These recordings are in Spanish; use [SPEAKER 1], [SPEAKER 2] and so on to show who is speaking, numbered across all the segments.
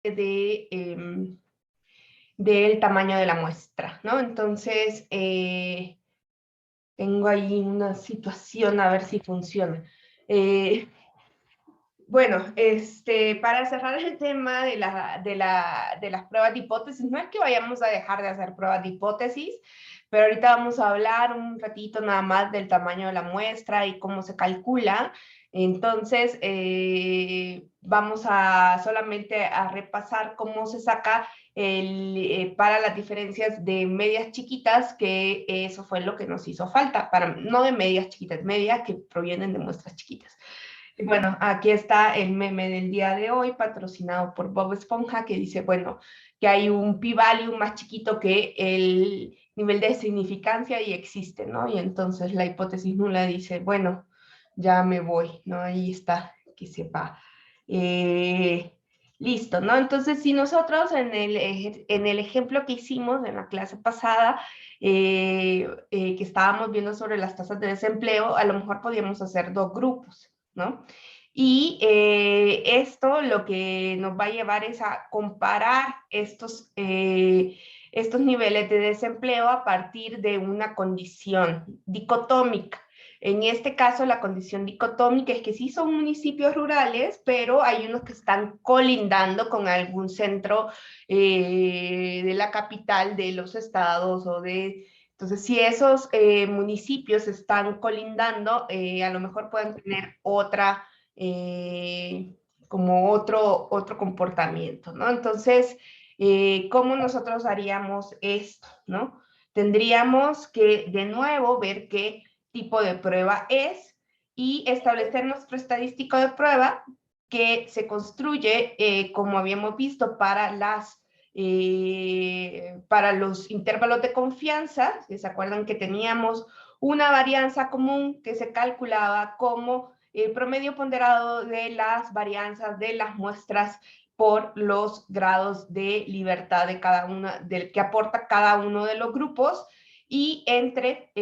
[SPEAKER 1] del tamaño de la muestra, ¿no? Entonces, tengo ahí una situación, a ver si funciona. Bueno, para cerrar el tema de las pruebas de hipótesis, no es que vayamos a dejar de hacer pruebas de hipótesis, pero ahorita vamos a hablar un ratito nada más del tamaño de la muestra y cómo se calcula. Entonces, vamos a solamente a repasar cómo se saca para las diferencias de medias chiquitas, que eso fue lo que nos hizo falta, no de medias chiquitas, medias que provienen de muestras chiquitas. Bueno, aquí está el meme del día de hoy, patrocinado por Bob Esponja, que dice, bueno, que hay un p-value más chiquito que el nivel de significancia y existe, ¿no? Y entonces la hipótesis nula dice, bueno, ya me voy, ¿no? Ahí está, que sepa. Listo, ¿no? Entonces, si nosotros en el ejemplo que hicimos en la clase pasada, que estábamos viendo sobre las tasas de desempleo, a lo mejor podíamos hacer dos grupos, ¿no? Y esto lo que nos va a llevar es a comparar estos niveles de desempleo a partir de una condición dicotómica. En este caso, la condición dicotómica es que sí son municipios rurales, pero hay unos que están colindando con algún centro de la capital de los estados o de... Entonces, si esos municipios están colindando, a lo mejor pueden tener como otro comportamiento, ¿no? Entonces, ¿cómo nosotros haríamos esto, no? Tendríamos que, de nuevo, ver qué tipo de prueba es y establecer nuestro estadístico de prueba que se construye, como habíamos visto, para los intervalos de confianza. ¿Se acuerdan que teníamos una varianza común que se calculaba como el promedio ponderado de las varianzas de las muestras por los grados de libertad de cada una, del que aporta cada uno de los grupos y entre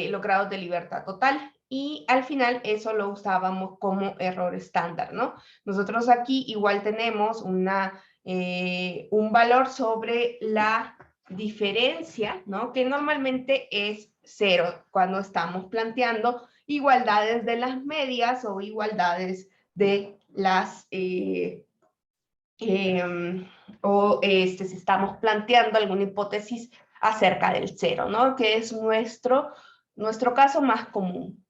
[SPEAKER 1] los grados de libertad total? Y al final eso lo usábamos como error estándar, ¿no? Nosotros aquí igual tenemos un valor sobre la diferencia, ¿no? Que normalmente es 0 cuando estamos planteando igualdades de las medias o igualdades de las... si estamos planteando alguna hipótesis acerca del 0, ¿no? Que es nuestro caso más común.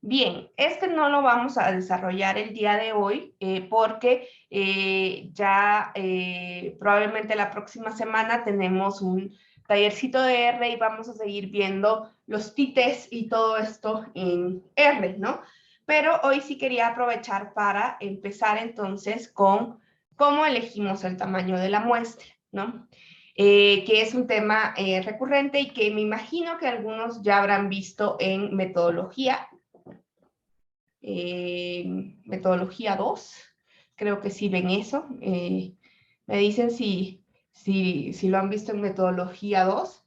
[SPEAKER 1] Bien, no lo vamos a desarrollar el día de hoy porque ya probablemente la próxima semana tenemos un tallercito de R y vamos a seguir viendo los tites y todo esto en R, ¿no? Pero hoy sí quería aprovechar para empezar entonces con cómo elegimos el tamaño de la muestra, ¿no? Que es un tema recurrente y que me imagino que algunos ya habrán visto en metodología. Metodología 2, creo que sí ven eso. Me dicen si lo han visto en metodología 2.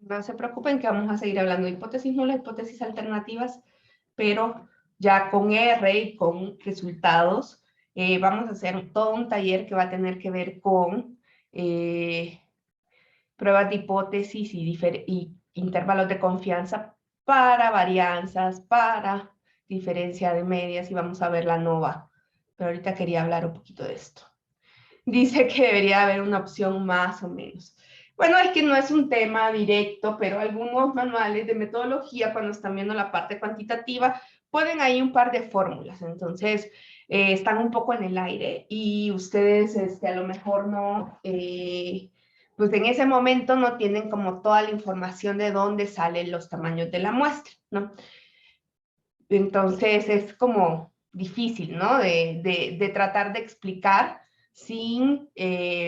[SPEAKER 1] No se preocupen que vamos a seguir hablando de hipótesis nulas, hipótesis alternativas, pero ya con R y con resultados. Vamos a hacer todo un taller que va a tener que ver con pruebas de hipótesis y intervalos de confianza para varianzas, para diferencia de medias, y vamos a ver la NOVA. Pero ahorita quería hablar un poquito de esto. Dice que debería haber una opción más o menos. Bueno, es que no es un tema directo, pero algunos manuales de metodología, cuando están viendo la parte cuantitativa, pueden ahí un par de fórmulas. Entonces, están un poco en el aire y ustedes a lo mejor no, pues en ese momento no tienen como toda la información de dónde salen los tamaños de la muestra, ¿no? Entonces, es como difícil, ¿no? De tratar de explicar sin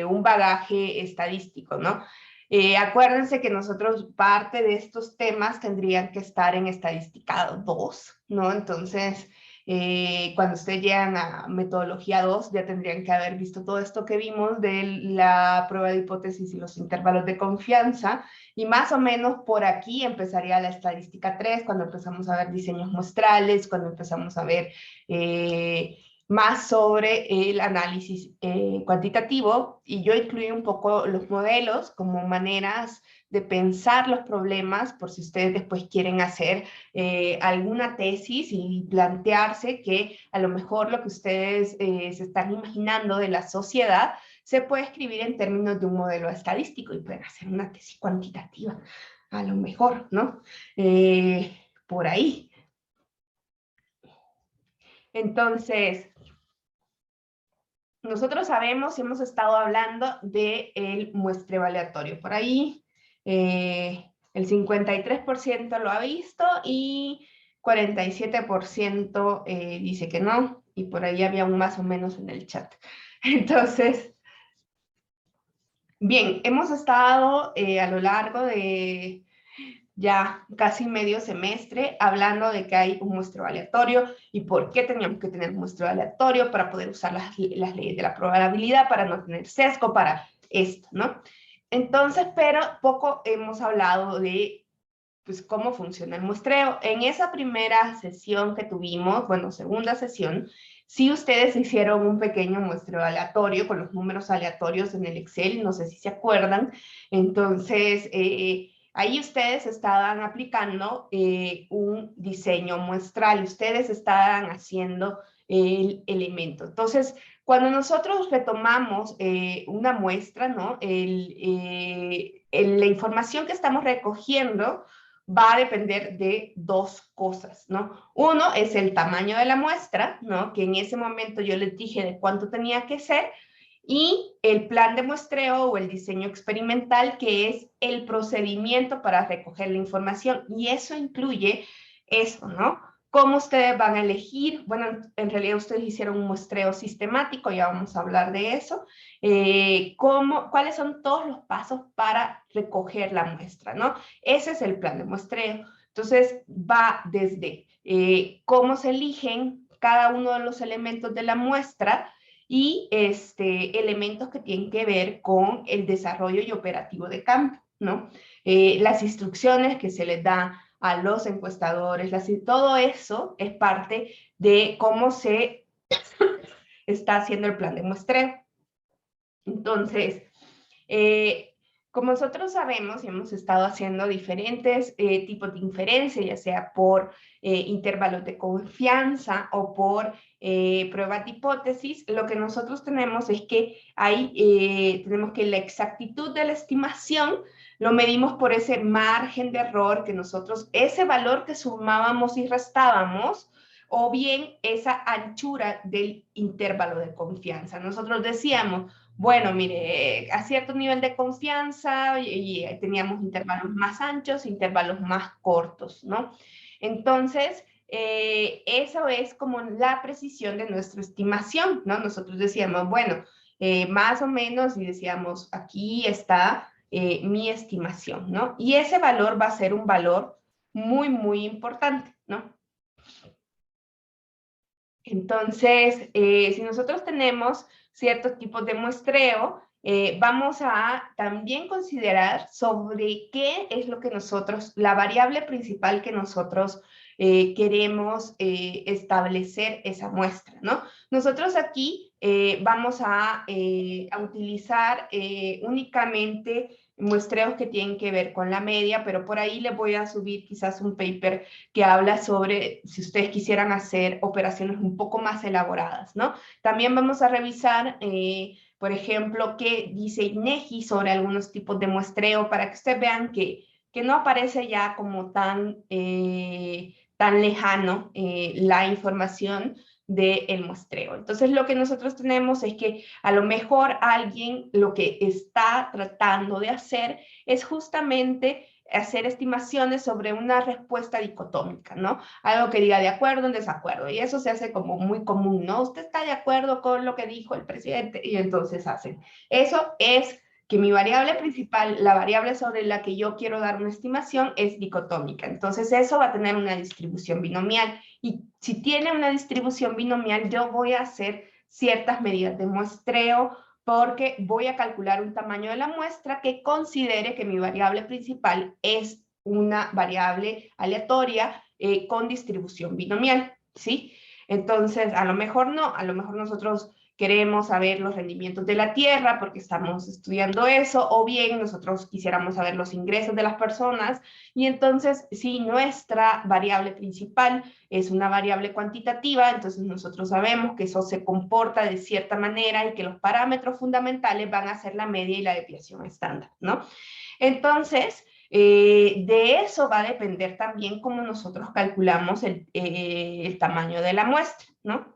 [SPEAKER 1] un bagaje estadístico, ¿no? Acuérdense que nosotros parte de estos temas tendrían que estar en estadística 2, ¿no? Entonces, Cuando ustedes llegan a metodología 2, ya tendrían que haber visto todo esto que vimos de la prueba de hipótesis y los intervalos de confianza, y más o menos por aquí empezaría la estadística 3, cuando empezamos a ver diseños muestrales, cuando empezamos a ver más sobre el análisis cuantitativo, y yo incluí un poco los modelos como maneras de pensar los problemas, por si ustedes después quieren hacer alguna tesis y plantearse que a lo mejor lo que ustedes se están imaginando de la sociedad se puede escribir en términos de un modelo estadístico y pueden hacer una tesis cuantitativa, a lo mejor, ¿no? Por ahí. Entonces, nosotros sabemos y hemos estado hablando del muestreo aleatorio. Por ahí el 53% lo ha visto y 47% dice que no, y por ahí había un más o menos en el chat. Entonces, bien, hemos estado a lo largo de ya casi medio semestre hablando de que hay un muestreo aleatorio y por qué teníamos que tener un muestreo aleatorio para poder usar las leyes de la probabilidad, para no tener sesgo, para esto, ¿no? Entonces, pero poco hemos hablado de pues, cómo funciona el muestreo. En esa primera sesión que tuvimos, bueno, segunda sesión, sí ustedes hicieron un pequeño muestreo aleatorio con los números aleatorios en el Excel, no sé si se acuerdan. Entonces, ahí ustedes estaban aplicando un diseño muestral, ustedes estaban haciendo el elemento. Entonces, cuando nosotros retomamos una muestra, ¿no? La información que estamos recogiendo va a depender de dos cosas, ¿no? Uno es el tamaño de la muestra, ¿no? Que en ese momento yo les dije de cuánto tenía que ser, y el plan de muestreo o el diseño experimental, que es el procedimiento para recoger la información, y eso incluye eso, ¿no? ¿Cómo ustedes van a elegir? Bueno, en realidad ustedes hicieron un muestreo sistemático, ya vamos a hablar de eso. ¿Cuáles son todos los pasos para recoger la muestra, ¿no? Ese es el plan de muestreo. Entonces, va desde cómo se eligen cada uno de los elementos de la muestra y elementos que tienen que ver con el desarrollo y operativo de campo, ¿no? Las instrucciones que se les da a los encuestadores, todo eso es parte de cómo se está haciendo el plan de muestreo. Entonces, como nosotros sabemos y hemos estado haciendo diferentes tipos de inferencia, ya sea por intervalos de confianza o por pruebas de hipótesis, lo que nosotros tenemos es que tenemos que la exactitud de la estimación lo medimos por ese margen de error que nosotros, ese valor que sumábamos y restábamos, o bien esa anchura del intervalo de confianza. Nosotros decíamos, bueno, mire, a cierto nivel de confianza y teníamos intervalos más anchos, intervalos más cortos, ¿no? Entonces, eso es como la precisión de nuestra estimación, ¿no? Nosotros decíamos, bueno, más o menos, y decíamos, aquí está mi estimación, ¿no? Y ese valor va a ser un valor muy, muy importante, ¿no? Entonces, si nosotros tenemos ciertos tipos de muestreo, vamos a también considerar sobre qué es lo que nosotros, la variable principal que nosotros queremos establecer esa muestra, ¿no? Nosotros aquí vamos a utilizar únicamente muestreos que tienen que ver con la media, pero por ahí les voy a subir quizás un paper que habla sobre si ustedes quisieran hacer operaciones un poco más elaboradas, ¿no? También vamos a revisar, por ejemplo, qué dice INEGI sobre algunos tipos de muestreo para que ustedes vean que no aparece ya como tan lejano la información del muestreo. Entonces, lo que nosotros tenemos es que a lo mejor alguien lo que está tratando de hacer es justamente hacer estimaciones sobre una respuesta dicotómica, ¿no? Algo que diga de acuerdo o en desacuerdo, y eso se hace como muy común, ¿no? Usted está de acuerdo con lo que dijo el presidente, y entonces hacen. Eso es que mi variable principal, la variable sobre la que yo quiero dar una estimación, es dicotómica. Entonces eso va a tener una distribución binomial. Y si tiene una distribución binomial, yo voy a hacer ciertas medidas de muestreo porque voy a calcular un tamaño de la muestra que considere que mi variable principal es una variable aleatoria con distribución binomial, ¿sí? Entonces, a lo mejor no, a lo mejor nosotros queremos saber los rendimientos de la tierra porque estamos estudiando eso, o bien nosotros quisiéramos saber los ingresos de las personas, y entonces si nuestra variable principal es una variable cuantitativa, entonces nosotros sabemos que eso se comporta de cierta manera y que los parámetros fundamentales van a ser la media y la desviación estándar, ¿no? Entonces, de eso va a depender también cómo nosotros calculamos el tamaño de la muestra, ¿no?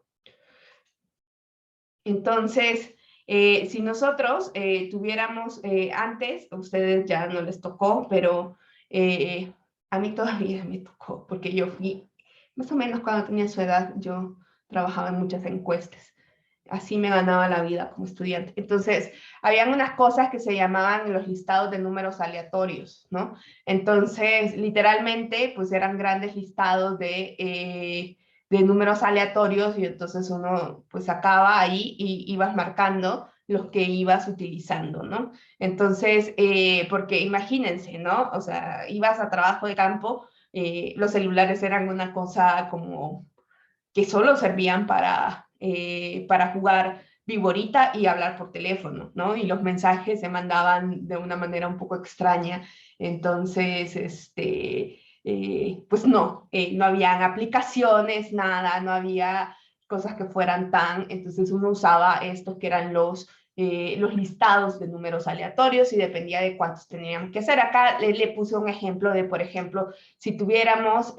[SPEAKER 1] Entonces, si nosotros tuviéramos antes, a ustedes ya no les tocó, pero a mí todavía me tocó, porque yo fui, más o menos cuando tenía su edad, yo trabajaba en muchas encuestas. Así me ganaba la vida como estudiante. Entonces, habían unas cosas que se llamaban los listados de números aleatorios, ¿no? Entonces, literalmente, pues eran grandes listados de números aleatorios y entonces uno pues sacaba ahí y ibas marcando los que ibas utilizando, ¿no? Entonces, porque imagínense, ¿no? O sea, ibas a trabajo de campo, los celulares eran una cosa como que solo servían para jugar viborita y hablar por teléfono, ¿no? Y los mensajes se mandaban de una manera un poco extraña. Entonces, pues no, no habían aplicaciones, nada, no había cosas que fueran tan, entonces uno usaba estos que eran los listados de números aleatorios y dependía de cuántos teníamos que hacer. Acá le puse un ejemplo de, por ejemplo, si tuviéramos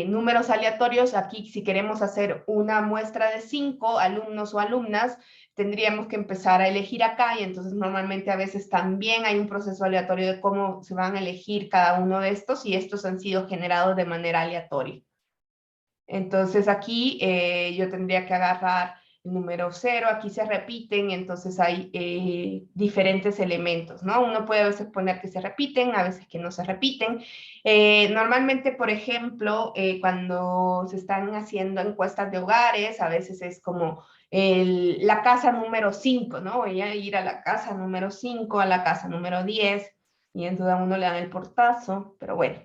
[SPEAKER 1] números aleatorios, aquí si queremos hacer una muestra de 5 alumnos o alumnas, tendríamos que empezar a elegir acá y entonces normalmente a veces también hay un proceso aleatorio de cómo se van a elegir cada uno de estos y estos han sido generados de manera aleatoria. Entonces aquí yo tendría que agarrar el número 0, aquí se repiten, entonces hay diferentes elementos, ¿no? Uno puede a veces poner que se repiten, a veces que no se repiten. Normalmente, por ejemplo, cuando se están haciendo encuestas de hogares, a veces es como la casa número 5, ¿no? Voy a ir a la casa número 5, a la casa número 10, y entonces a uno le dan el portazo, pero bueno.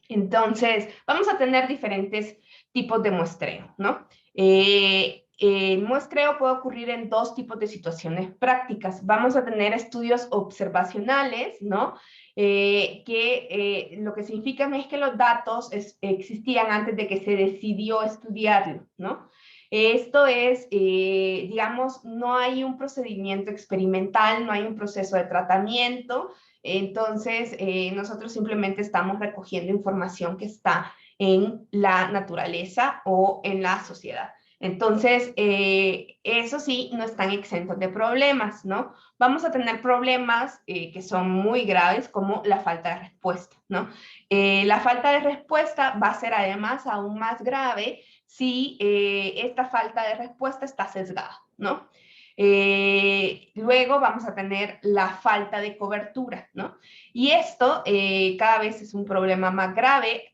[SPEAKER 1] Entonces, vamos a tener diferentes tipos de muestreo, ¿no? El muestreo puede ocurrir en dos tipos de situaciones prácticas. Vamos a tener estudios observacionales, ¿no? Que lo que significan es que los datos existían antes de que se decidió estudiarlo, ¿no? Esto es, digamos, no hay un procedimiento experimental, no hay un proceso de tratamiento, entonces, nosotros simplemente estamos recogiendo información que está en la naturaleza o en la sociedad. Entonces, eso sí, no están exentos de problemas, ¿no? Vamos a tener problemas que son muy graves, como la falta de respuesta, ¿no? La falta de respuesta va a ser además aún más grave si esta falta de respuesta está sesgada, ¿no? Luego vamos a tener la falta de cobertura, ¿no? Y esto cada vez es un problema más grave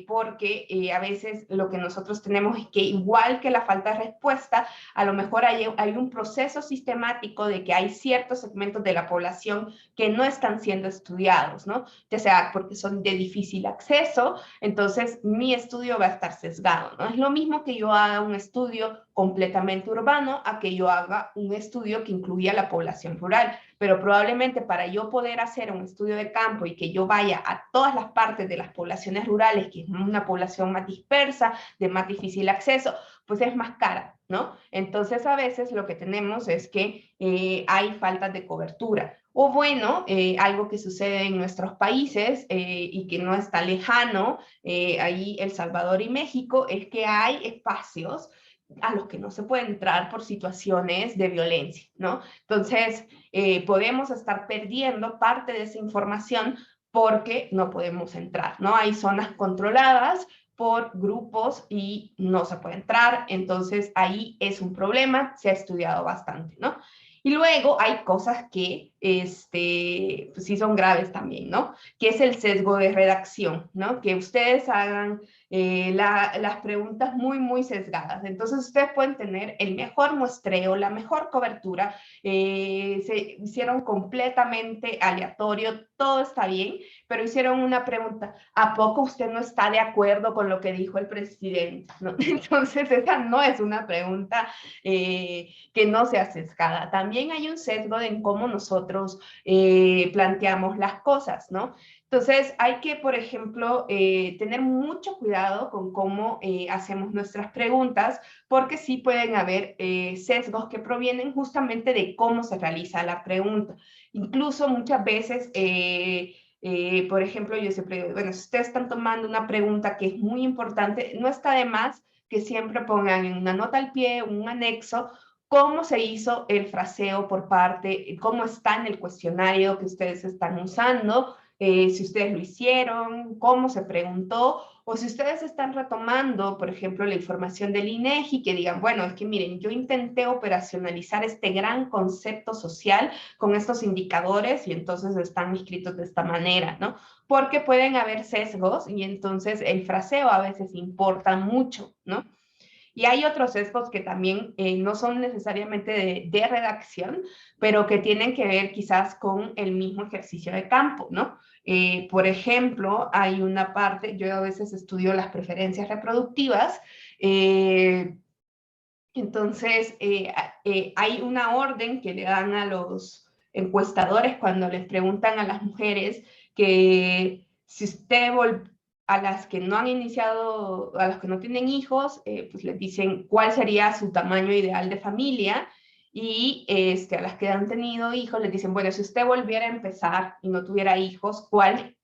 [SPEAKER 1] porque a veces lo que nosotros tenemos es que igual que la falta de respuesta, a lo mejor hay un proceso sistemático de que hay ciertos segmentos de la población que no están siendo estudiados, ¿no? Ya sea porque son de difícil acceso, entonces mi estudio va a estar sesgado, ¿no? Es lo mismo que yo haga un estudio completamente urbano a que yo haga un estudio que incluya la población rural, pero probablemente para yo poder hacer un estudio de campo y que yo vaya a todas las partes de las poblaciones rurales, que es una población más dispersa, de más difícil acceso, pues es más cara, ¿no? Entonces a veces lo que tenemos es que hay faltas de cobertura. O bueno, algo que sucede en nuestros países y que no está lejano, ahí El Salvador y México, es que hay espacios a los que no se puede entrar por situaciones de violencia, ¿no? Entonces, podemos estar perdiendo parte de esa información porque no podemos entrar, ¿no? Hay zonas controladas por grupos y no se puede entrar, entonces ahí es un problema, se ha estudiado bastante, ¿no? Y luego hay cosas que pues sí son graves también, ¿no? Que es el sesgo de redacción, ¿no? Que ustedes hagan las preguntas muy, muy sesgadas. Entonces ustedes pueden tener el mejor muestreo, la mejor cobertura, se hicieron completamente aleatorio, todo está bien, pero hicieron una pregunta, ¿a poco usted no está de acuerdo con lo que dijo el presidente? ¿No? Entonces esa no es una pregunta que no sea sesgada. También hay un sesgo en cómo nosotros planteamos las cosas, ¿no? Entonces, hay que, por ejemplo, tener mucho cuidado con cómo hacemos nuestras preguntas, porque sí pueden haber sesgos que provienen justamente de cómo se realiza la pregunta. Incluso muchas veces, por ejemplo, yo siempre digo, bueno, si ustedes están tomando una pregunta que es muy importante, no está de más que siempre pongan en una nota al pie, un anexo, cómo se hizo el fraseo por parte, cómo está en el cuestionario que ustedes están usando, si ustedes lo hicieron, cómo se preguntó, o si ustedes están retomando, por ejemplo, la información del INEGI, que digan, bueno, es que miren, yo intenté operacionalizar este gran concepto social con estos indicadores y entonces están escritos de esta manera, ¿no? Porque pueden haber sesgos y entonces el fraseo a veces importa mucho, ¿no? Y hay otros sesgos que también no son necesariamente de redacción, pero que tienen que ver quizás con el mismo ejercicio de campo, ¿no? Por ejemplo, hay una parte, yo a veces estudio las preferencias reproductivas, entonces hay una orden que le dan a los encuestadores cuando les preguntan a las mujeres que si usted a las que no han iniciado, a las que no tienen hijos, pues les dicen cuál sería su tamaño ideal de familia, y a las que han tenido hijos les dicen, bueno, si usted volviera a empezar y no tuviera hijos, ¿cuál,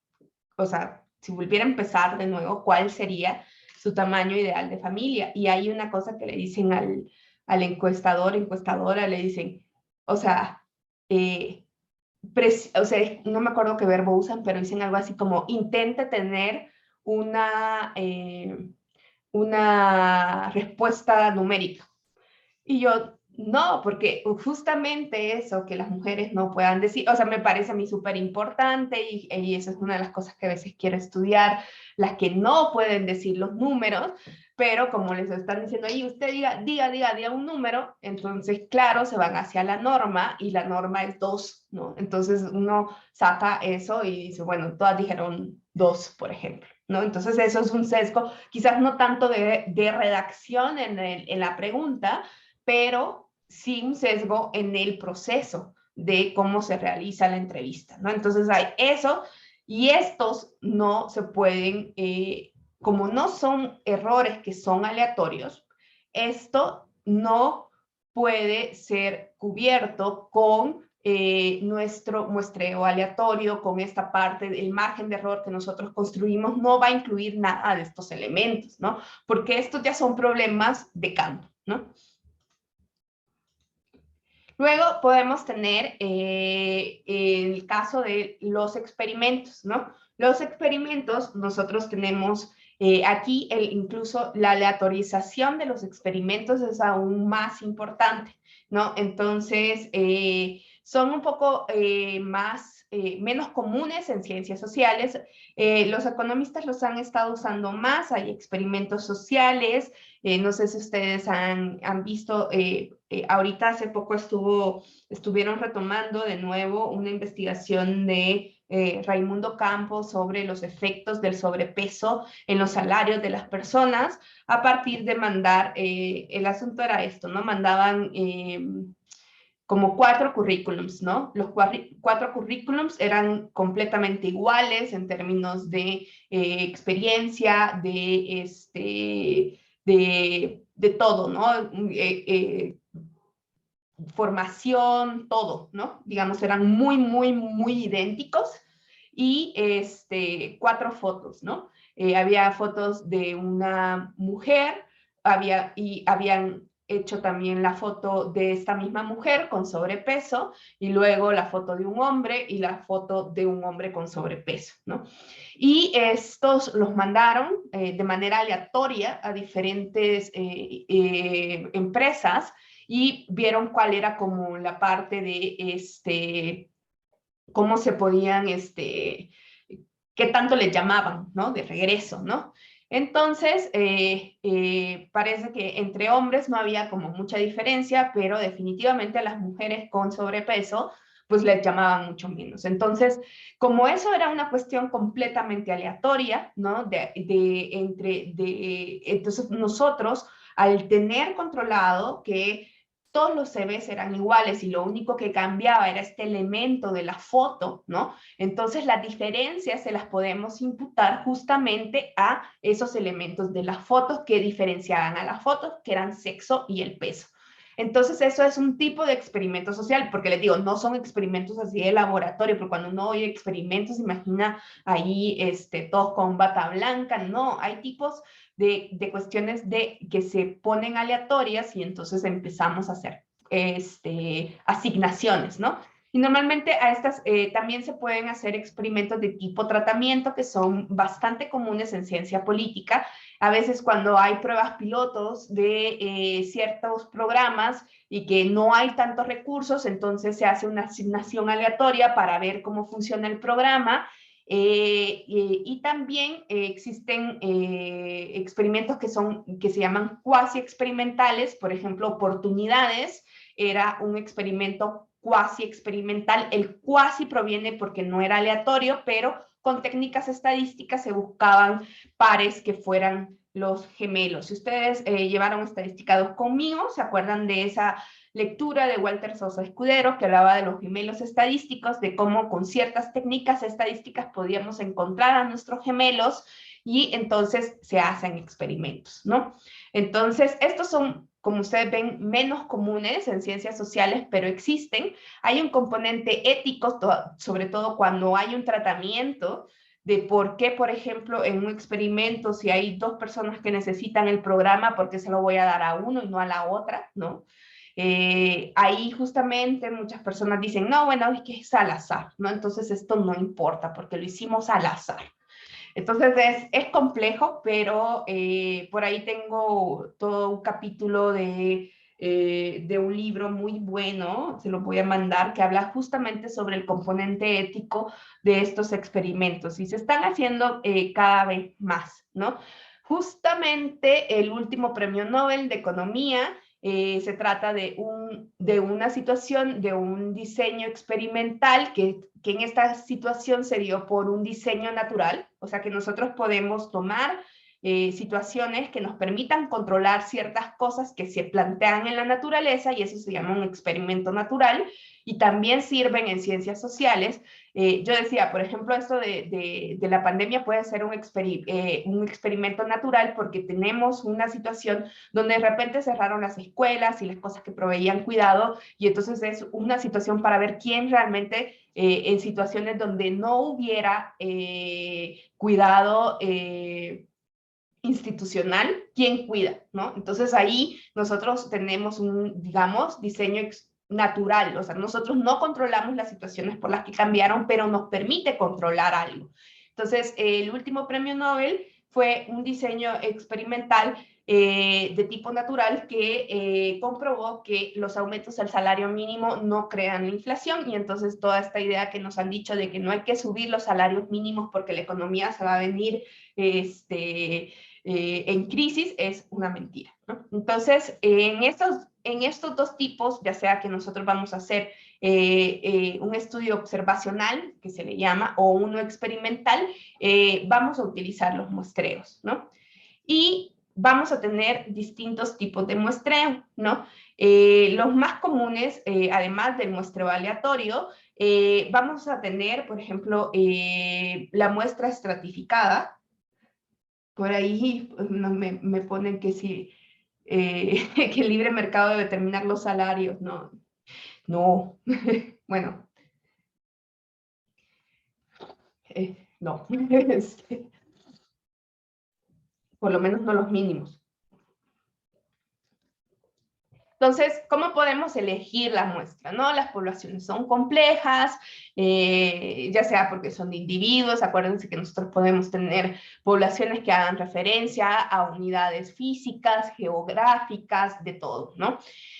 [SPEAKER 1] o sea, si volviera a empezar de nuevo, cuál sería su tamaño ideal de familia? Y hay una cosa que le dicen al encuestador, encuestadora, le dicen, o sea, o sea, no me acuerdo qué verbo usan, pero dicen algo así como, intente tener una respuesta numérica. Y yo, no, porque justamente eso, que las mujeres no puedan decir, o sea, me parece a mí súper importante y eso es una de las cosas que a veces quiero estudiar, las que no pueden decir los números, pero como les están diciendo ahí, usted diga un número, entonces, claro, se van hacia la norma y la norma es 2, ¿no? Entonces uno saca eso y dice, bueno, todas dijeron 2, por ejemplo, ¿no? Entonces eso es un sesgo, quizás no tanto de redacción en la pregunta, pero sí un sesgo en el proceso de cómo se realiza la entrevista, ¿no? Entonces hay eso, y estos no se pueden, como no son errores que son aleatorios, esto no puede ser cubierto con nuestro muestreo aleatorio, con esta parte del margen de error que nosotros construimos, no va a incluir nada de estos elementos, ¿no? Porque estos ya son problemas de campo, ¿no? Luego podemos tener el caso de los experimentos, ¿no? Los experimentos, nosotros tenemos aquí incluso la aleatorización de los experimentos es aún más importante, ¿no? Entonces, son un poco menos comunes en ciencias sociales. Los economistas los han estado usando más, hay experimentos sociales, no sé si ustedes han visto, ahorita hace poco estuvieron retomando de nuevo una investigación de Raimundo Campos sobre los efectos del sobrepeso en los salarios de las personas a partir de mandar, el asunto era esto, ¿no? Mandaban como 4 currículums, ¿no? Los 4 currículums eran completamente iguales en términos de experiencia, de todo, ¿no? Formación, todo, ¿no? Digamos, eran muy, muy, muy idénticos. Y 4 fotos, ¿no? Había fotos de una mujer, habían hecho también la foto de esta misma mujer con sobrepeso y luego la foto de un hombre y la foto de un hombre con sobrepeso, ¿no? Y estos los mandaron de manera aleatoria a diferentes empresas y vieron cuál era como la parte de cómo se podían, qué tanto les llamaban, ¿no? De regreso, ¿no? Entonces, parece que entre hombres no había como mucha diferencia, pero definitivamente a las mujeres con sobrepeso, pues les llamaban mucho menos. Entonces, como eso era una cuestión completamente aleatoria, ¿no? Entonces nosotros, al tener controlado que todos los CVs eran iguales y lo único que cambiaba era este elemento de la foto, ¿no? Entonces las diferencias se las podemos imputar justamente a esos elementos de las fotos que diferenciaban a las fotos, que eran sexo y el peso. Entonces eso es un tipo de experimento social, porque les digo, no son experimentos así de laboratorio, porque cuando uno oye experimentos, imagina ahí todos con bata blanca, no, hay tipos de cuestiones que se ponen aleatorias y entonces empezamos a hacer asignaciones, ¿no? Y normalmente a estas también se pueden hacer experimentos de tipo tratamiento que son bastante comunes en ciencia política. A veces cuando hay pruebas pilotos de ciertos programas y que no hay tantos recursos, entonces se hace una asignación aleatoria para ver cómo funciona el programa. Y también existen experimentos que se llaman cuasi experimentales, por ejemplo, oportunidades, era un experimento cuasi experimental. El cuasi proviene porque no era aleatorio, pero con técnicas estadísticas se buscaban pares que fueran los gemelos. Si ustedes llevaron estadística 2 conmigo, ¿se acuerdan de esa lectura de Walter Sosa Escudero que hablaba de los gemelos estadísticos, de cómo con ciertas técnicas estadísticas podíamos encontrar a nuestros gemelos y entonces se hacen experimentos, ¿no? Entonces, estos son, como ustedes ven, menos comunes en ciencias sociales, pero existen. Hay un componente ético, sobre todo cuando hay un tratamiento de por qué, por ejemplo, en un experimento, si hay dos personas que necesitan el programa, ¿por qué se lo voy a dar a uno y no a la otra? ¿No? Ahí justamente muchas personas dicen, no, bueno, es que es al azar, ¿no? Entonces esto no importa porque lo hicimos al azar. Entonces es complejo, pero por ahí tengo todo un capítulo de un libro muy bueno, se lo voy a mandar, que habla justamente sobre el componente ético de estos experimentos y se están haciendo cada vez más, ¿no? Justamente el último premio Nobel de Economía se trata de una situación, de un diseño experimental que en esta situación se dio por un diseño natural, o sea que nosotros podemos tomar situaciones que nos permitan controlar ciertas cosas que se plantean en la naturaleza y eso se llama un experimento natural y también sirven en ciencias sociales. Yo decía, por ejemplo, esto de la pandemia puede ser un experimento natural porque tenemos una situación donde de repente cerraron las escuelas y las cosas que proveían cuidado y entonces es una situación para ver quién realmente en situaciones donde no hubiera cuidado institucional, quién cuida, ¿no? Entonces ahí nosotros tenemos un, digamos, diseño natural, o sea, nosotros no controlamos las situaciones por las que cambiaron, pero nos permite controlar algo. Entonces, el último premio Nobel fue un diseño experimental de tipo natural que comprobó que los aumentos al salario mínimo no crean la inflación y entonces toda esta idea que nos han dicho de que no hay que subir los salarios mínimos porque la economía se va a venir en crisis es una mentira, ¿no? Entonces, en estos dos tipos, ya sea que nosotros vamos a hacer un estudio observacional, que se le llama, o uno experimental, vamos a utilizar los muestreos, ¿no? Y vamos a tener distintos tipos de muestreo, ¿no? Los más comunes, además del muestreo aleatorio, vamos a tener, por ejemplo, la muestra estratificada. Por ahí no, me ponen que sí, que el libre mercado debe determinar los salarios. No, no. Bueno, no. Por lo menos no los mínimos. Entonces, ¿cómo podemos elegir la muestra? ¿No? Las poblaciones son complejas, ya sea porque son de individuos, acuérdense que nosotros podemos tener poblaciones que hagan referencia a unidades físicas, geográficas, de todo, ¿no?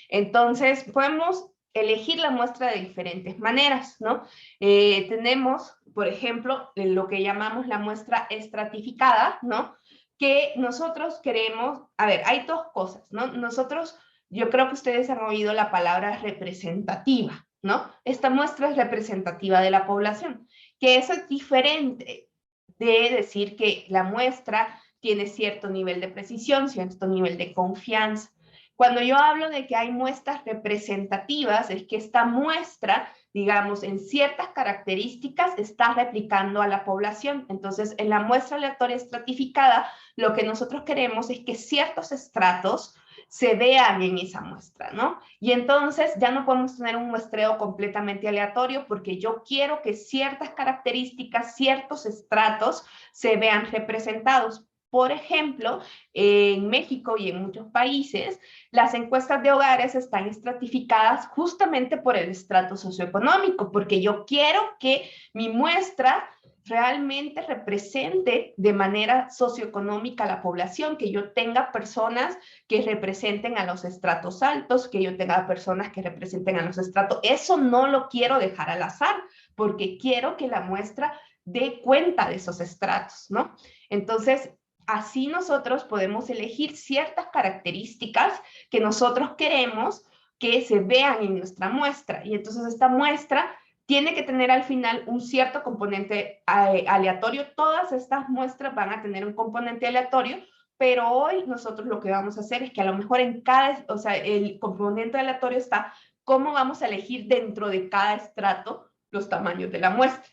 [SPEAKER 1] Entonces, podemos elegir la muestra de diferentes maneras, ¿no? Tenemos, por ejemplo, lo que llamamos la muestra estratificada, ¿no? Que nosotros queremos, a ver, hay dos cosas, ¿no? Nosotros, yo creo que ustedes han oído la palabra representativa, ¿no? Esta muestra es representativa de la población, que eso es diferente de decir que la muestra tiene cierto nivel de precisión, cierto nivel de confianza. Cuando yo hablo de que hay muestras representativas, es que esta muestra, digamos, en ciertas características está replicando a la población. Entonces, en la muestra aleatoria estratificada, lo que nosotros queremos es que ciertos estratos se vean en esa muestra, ¿no? Y entonces ya no podemos tener un muestreo completamente aleatorio porque yo quiero que ciertas características, ciertos estratos se vean representados. Por ejemplo, en México y en muchos países, las encuestas de hogares están estratificadas justamente por el estrato socioeconómico, porque yo quiero que mi muestra realmente represente de manera socioeconómica a la población, que yo tenga personas que representen a los estratos altos, que yo tenga personas que representen a los estratos. Eso no lo quiero dejar al azar, porque quiero que la muestra dé cuenta de esos estratos, ¿no? Entonces, así nosotros podemos elegir ciertas características que nosotros queremos que se vean en nuestra muestra. Y entonces esta muestra tiene que tener al final un cierto componente aleatorio. Todas estas muestras van a tener un componente aleatorio, pero hoy nosotros lo que vamos a hacer es que a lo mejor en cada, o sea, el componente aleatorio está cómo vamos a elegir dentro de cada estrato los tamaños de la muestra.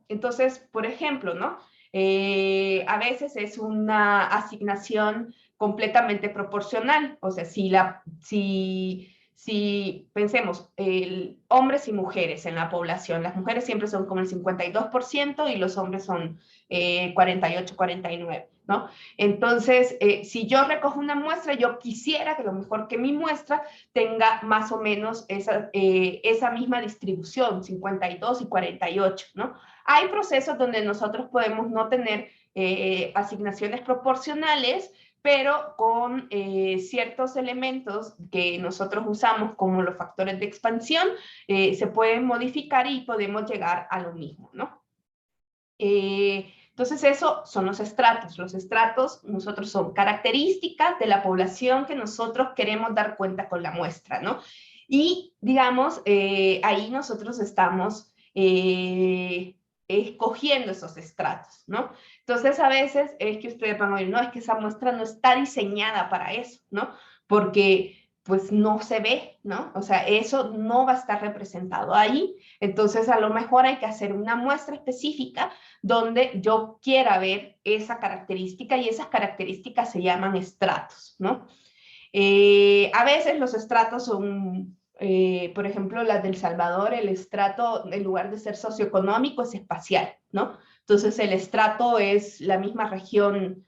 [SPEAKER 1] Entonces, por ejemplo, ¿no? A veces es una asignación completamente proporcional, o sea, si pensemos, hombres y mujeres en la población, las mujeres siempre son como el 52% y los hombres son 48, 49, ¿no? Entonces, si yo recojo una muestra, yo quisiera que lo mejor que mi muestra tenga más o menos esa misma distribución, 52 y 48, ¿no? Hay procesos donde nosotros podemos no tener asignaciones proporcionales, pero con ciertos elementos que nosotros usamos como los factores de expansión, se pueden modificar y podemos llegar a lo mismo, ¿no? Entonces, eso son los estratos. Los estratos, nosotros son características de la población que nosotros queremos dar cuenta con la muestra, ¿no? Y, digamos, ahí nosotros estamos escogiendo esos estratos, ¿no? Entonces, a veces es que ustedes van a oír, no, es que esa muestra no está diseñada para eso, ¿no? Porque pues no se ve, ¿no? O sea, eso no va a estar representado ahí. Entonces, a lo mejor hay que hacer una muestra específica donde yo quiera ver esa característica y esas características se llaman estratos, ¿no? A veces los estratos son, por ejemplo, las del Salvador, el estrato, en lugar de ser socioeconómico, es espacial, ¿no? Entonces, el estrato es la misma región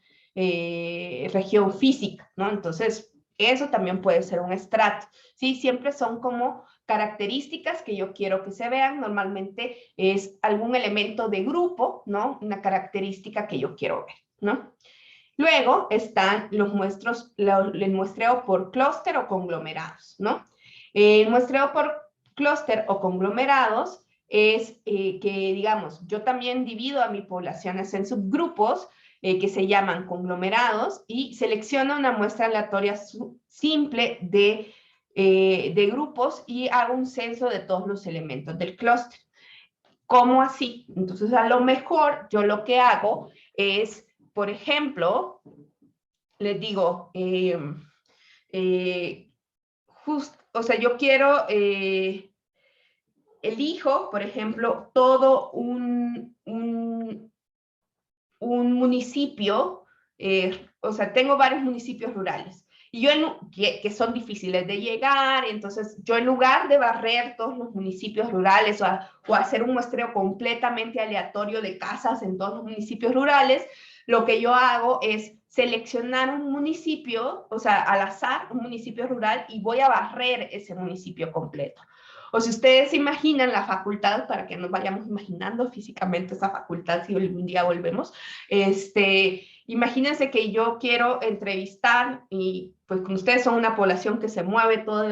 [SPEAKER 1] física, ¿no? Entonces, eso también puede ser un estrato, ¿sí? Siempre son como características que yo quiero que se vean. Normalmente es algún elemento de grupo, ¿no? Una característica que yo quiero ver, ¿no? Luego están el muestreo por clúster o conglomerados, ¿no? El muestreo por clúster o conglomerados es que, digamos, yo también divido a mis poblaciones en subgrupos que se llaman conglomerados y selecciono una muestra aleatoria simple de grupos y hago un censo de todos los elementos del clúster. ¿Cómo así? Entonces, a lo mejor yo lo que hago es, por ejemplo, les digo, o sea, yo quiero, elijo, por ejemplo, todo un municipio, o sea, tengo varios municipios rurales, y yo que son difíciles de llegar, entonces yo en lugar de barrer todos los municipios rurales o hacer un muestreo completamente aleatorio de casas en todos los municipios rurales, lo que yo hago es seleccionar un municipio, o sea, al azar, un municipio rural, y voy a barrer ese municipio completo. O si ustedes imaginan la facultad, para que nos vayamos imaginando físicamente esa facultad, si un día volvemos, imagínense que yo quiero entrevistar, y pues como ustedes son una población que se mueve todo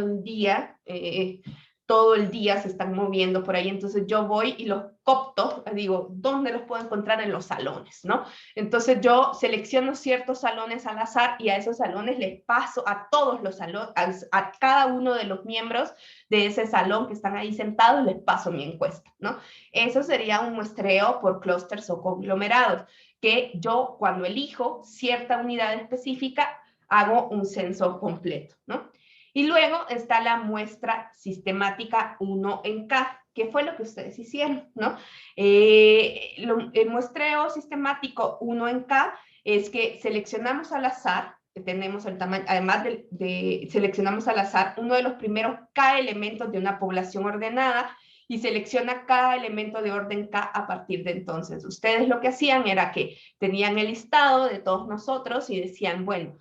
[SPEAKER 1] el día se están moviendo por ahí, entonces yo voy y los copto, digo, ¿dónde los puedo encontrar? En los salones, ¿no? Entonces yo selecciono ciertos salones al azar y a esos salones les paso a todos los salones, a cada uno de los miembros de ese salón que están ahí sentados, les paso mi encuesta, ¿no? Eso sería un muestreo por clústeres o conglomerados, que yo cuando elijo cierta unidad específica hago un censo completo, ¿no? Y luego está la muestra sistemática 1 en K, que fue lo que ustedes hicieron, ¿no? El muestreo sistemático 1 en K es que seleccionamos al azar, que tenemos el tamaño, además seleccionamos al azar uno de los primeros K elementos de una población ordenada y selecciona cada elemento de orden K a partir de entonces. Ustedes lo que hacían era que tenían el listado de todos nosotros y decían, bueno,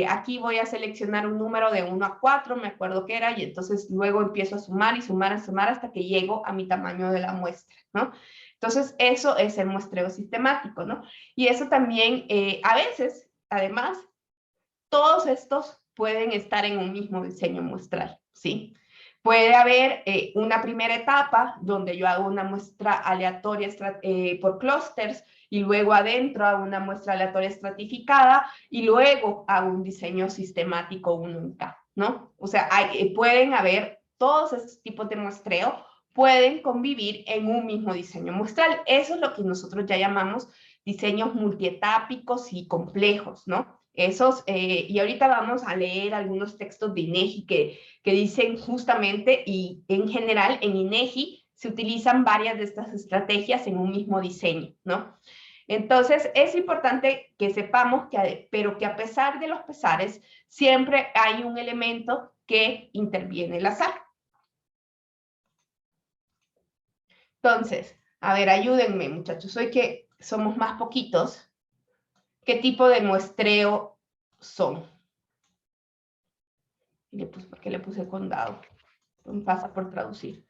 [SPEAKER 1] aquí voy a seleccionar un número de 1 a 4, me acuerdo que era, y entonces luego empiezo a sumar y sumar y sumar hasta que llego a mi tamaño de la muestra, ¿no? Entonces, eso es el muestreo sistemático, ¿no? Y eso también, a veces, además, todos estos pueden estar en un mismo diseño muestral, ¿sí? Puede haber una primera etapa donde yo hago una muestra aleatoria por clústeres y luego adentro hago una muestra aleatoria estratificada y luego hago un diseño sistemático 1 en K, ¿no? O sea, pueden haber todos estos tipos de muestreo, pueden convivir en un mismo diseño muestral. Eso es lo que nosotros ya llamamos diseños multietápicos y complejos, ¿no? Y ahorita vamos a leer algunos textos de INEGI que dicen justamente, y en general en INEGI se utilizan varias de estas estrategias en un mismo diseño, ¿no? Entonces, es importante que sepamos pero que a pesar de los pesares, siempre hay un elemento que interviene el azar. Entonces, a ver, ayúdenme, muchachos, hoy que somos más poquitos, ¿qué tipo de muestreo son? ¿Por qué le puse condado? Pasa por traducir.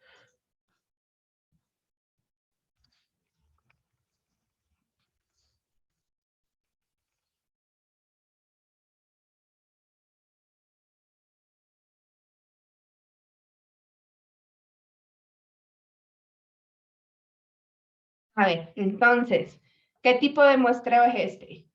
[SPEAKER 1] A ver, entonces, ¿qué tipo de muestreo es este?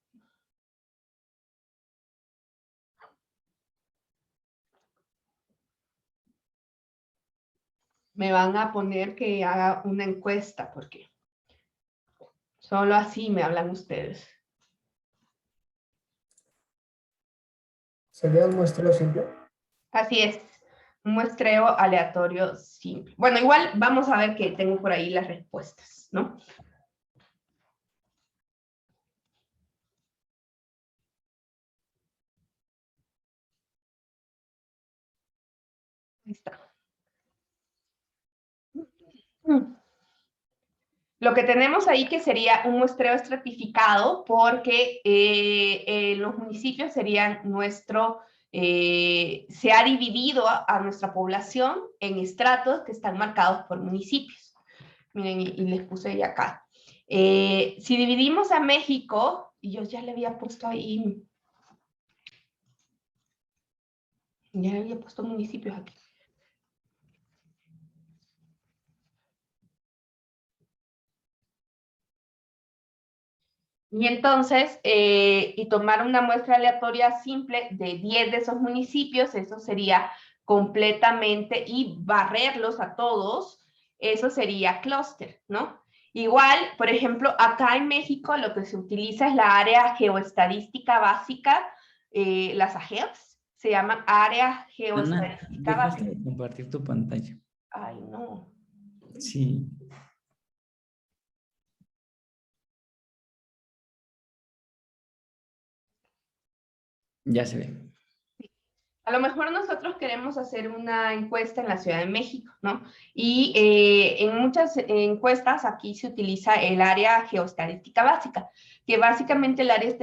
[SPEAKER 1] Me van a poner que haga una encuesta, porque solo así me hablan ustedes.
[SPEAKER 2] ¿Sería un muestreo simple?
[SPEAKER 1] Así es, un muestreo aleatorio simple. Bueno, igual vamos a ver que tengo por ahí las respuestas, ¿no? Ahí está. Lo que tenemos ahí que sería un muestreo estratificado porque los municipios serían se ha dividido a nuestra población en estratos que están marcados por municipios. Miren, y les puse ahí acá. Si dividimos a México, y yo ya le había puesto ahí, ya le había puesto municipios aquí. Y entonces, y tomar una muestra aleatoria simple de 10 de esos municipios, eso sería completamente, y barrerlos a todos, eso sería clúster, ¿no? Igual, por ejemplo, acá en México lo que se utiliza es la área geoestadística básica, las AGEBs, se llaman área
[SPEAKER 3] Ana,
[SPEAKER 1] geoestadística
[SPEAKER 3] dejaste
[SPEAKER 1] básica.
[SPEAKER 3] de compartir tu pantalla.
[SPEAKER 1] Ay, no.
[SPEAKER 3] Sí. Ya se ve.
[SPEAKER 1] A lo mejor nosotros queremos hacer una encuesta en la Ciudad de México, ¿no? Y en muchas encuestas aquí se utiliza el área geoestadística básica, que básicamente el área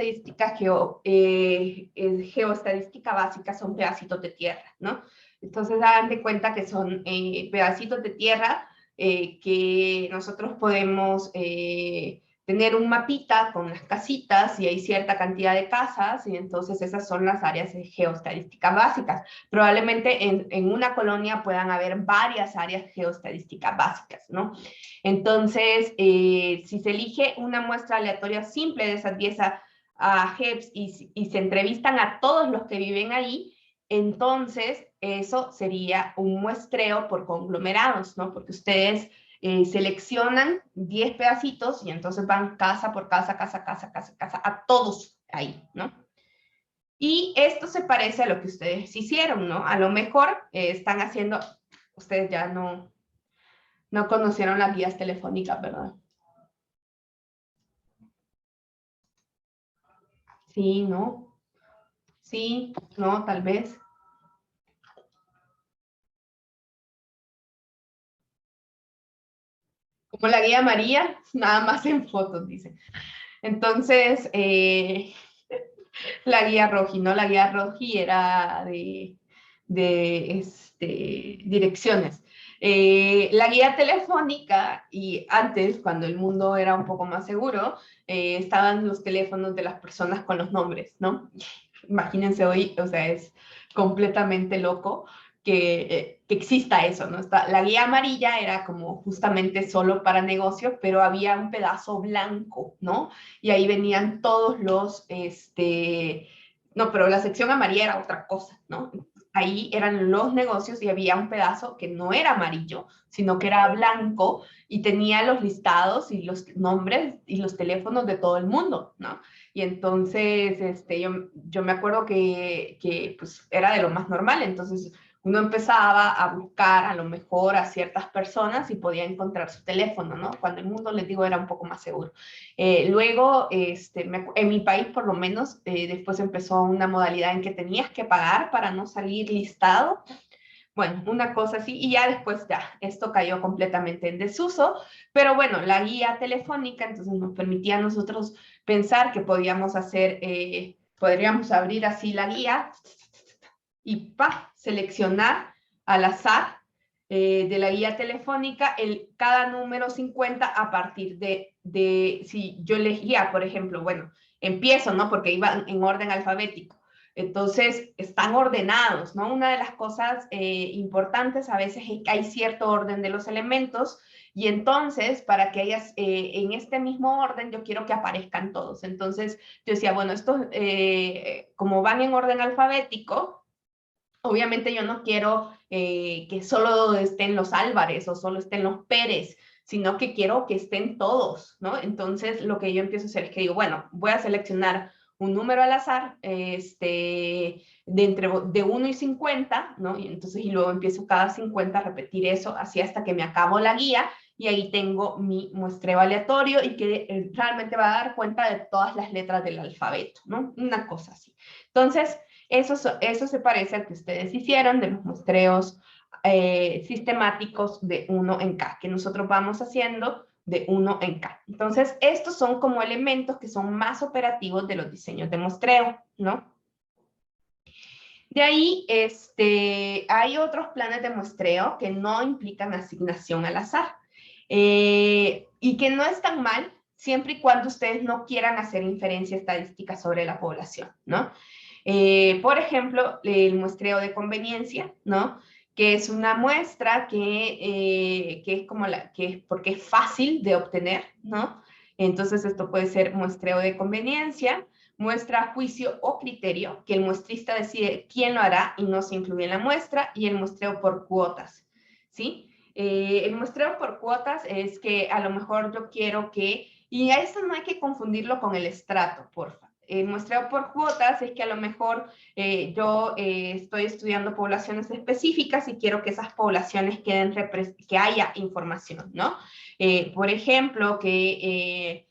[SPEAKER 1] geoestadística básica son pedacitos de tierra, ¿no? Entonces hagan de cuenta que son pedacitos de tierra que nosotros podemos tener un mapita con las casitas y hay cierta cantidad de casas y entonces esas son las áreas de geoestadística básicas. Probablemente en una colonia puedan haber varias áreas geoestadísticas básicas, ¿no? Entonces, si se elige una muestra aleatoria simple de esas 10 GEPs y se entrevistan a todos los que viven ahí, entonces eso sería un muestreo por conglomerados, ¿no? Porque ustedes seleccionan 10 pedacitos y entonces van casa por casa, a todos ahí, ¿no? Y esto se parece a lo que ustedes hicieron, ¿no? A lo mejor están haciendo, ustedes ya no conocieron las guías telefónicas, ¿verdad? Sí, ¿no? Sí, no, tal vez. Como la guía María, nada más en fotos, dice. Entonces, la guía Roji, ¿no? La guía Roji era de direcciones. La guía telefónica, y antes, cuando el mundo era un poco más seguro, estaban los teléfonos de las personas con los nombres, ¿no? Imagínense hoy, o sea, es completamente loco que exista eso, ¿no? La guía amarilla era como justamente solo para negocios, pero había un pedazo blanco, ¿no? Y ahí venían todos los, no, pero la sección amarilla era otra cosa, ¿no? Ahí eran los negocios y había un pedazo que no era amarillo, sino que era blanco y tenía los listados y los nombres y los teléfonos de todo el mundo, ¿no? Y entonces, yo me acuerdo que pues era de lo más normal, entonces uno empezaba a buscar a lo mejor a ciertas personas y podía encontrar su teléfono, ¿no? Cuando el mundo, les digo, era un poco más seguro. Luego, en mi país por lo menos, después empezó una modalidad en que tenías que pagar para no salir listado. Bueno, una cosa así, y ya después ya, esto cayó completamente en desuso, pero bueno, la guía telefónica entonces nos permitía a nosotros pensar que podíamos hacer, podríamos abrir así la guía y seleccionar al azar de la guía telefónica cada número 50 a partir si yo elegía, por ejemplo, bueno, empiezo, ¿no? Porque iba en orden alfabético. Entonces, están ordenados, ¿no? Una de las cosas importantes a veces es que hay cierto orden de los elementos y entonces, para que hayas en este mismo orden, yo quiero que aparezcan todos. Entonces, yo decía, bueno, estos, como van en orden alfabético, obviamente yo no quiero que solo estén los Álvarez o solo estén los Pérez, sino que quiero que estén todos, ¿no? Entonces, lo que yo empiezo a hacer es que digo, bueno, voy a seleccionar un número al azar, de 1 y 50, ¿no? Y entonces, y luego empiezo cada 50 a repetir eso, así hasta que me acabo la guía, y ahí tengo mi muestreo aleatorio y que realmente va a dar cuenta de todas las letras del alfabeto, ¿no? Una cosa así. Entonces, eso se parece al que ustedes hicieron de los muestreos sistemáticos de 1 en K, que nosotros vamos haciendo de 1 en K. Entonces, estos son como elementos que son más operativos de los diseños de muestreo, ¿no? De ahí, hay otros planes de muestreo que no implican asignación al azar y que no están mal siempre y cuando ustedes no quieran hacer inferencia estadística sobre la población, ¿no? Por ejemplo, el muestreo de conveniencia, ¿no? Que es una muestra que es como porque es fácil de obtener, ¿no? Entonces, esto puede ser muestreo de conveniencia, muestra, juicio o criterio, que el muestrista decide quién lo hará y no se incluye en la muestra, y el muestreo por cuotas, ¿sí? El muestreo por cuotas es que a lo mejor yo quiero que, y a esto no hay que confundirlo con el estrato, porfa. El muestreo por cuotas es que a lo mejor yo estoy estudiando poblaciones específicas y quiero que esas poblaciones que haya información, ¿no? Por ejemplo, que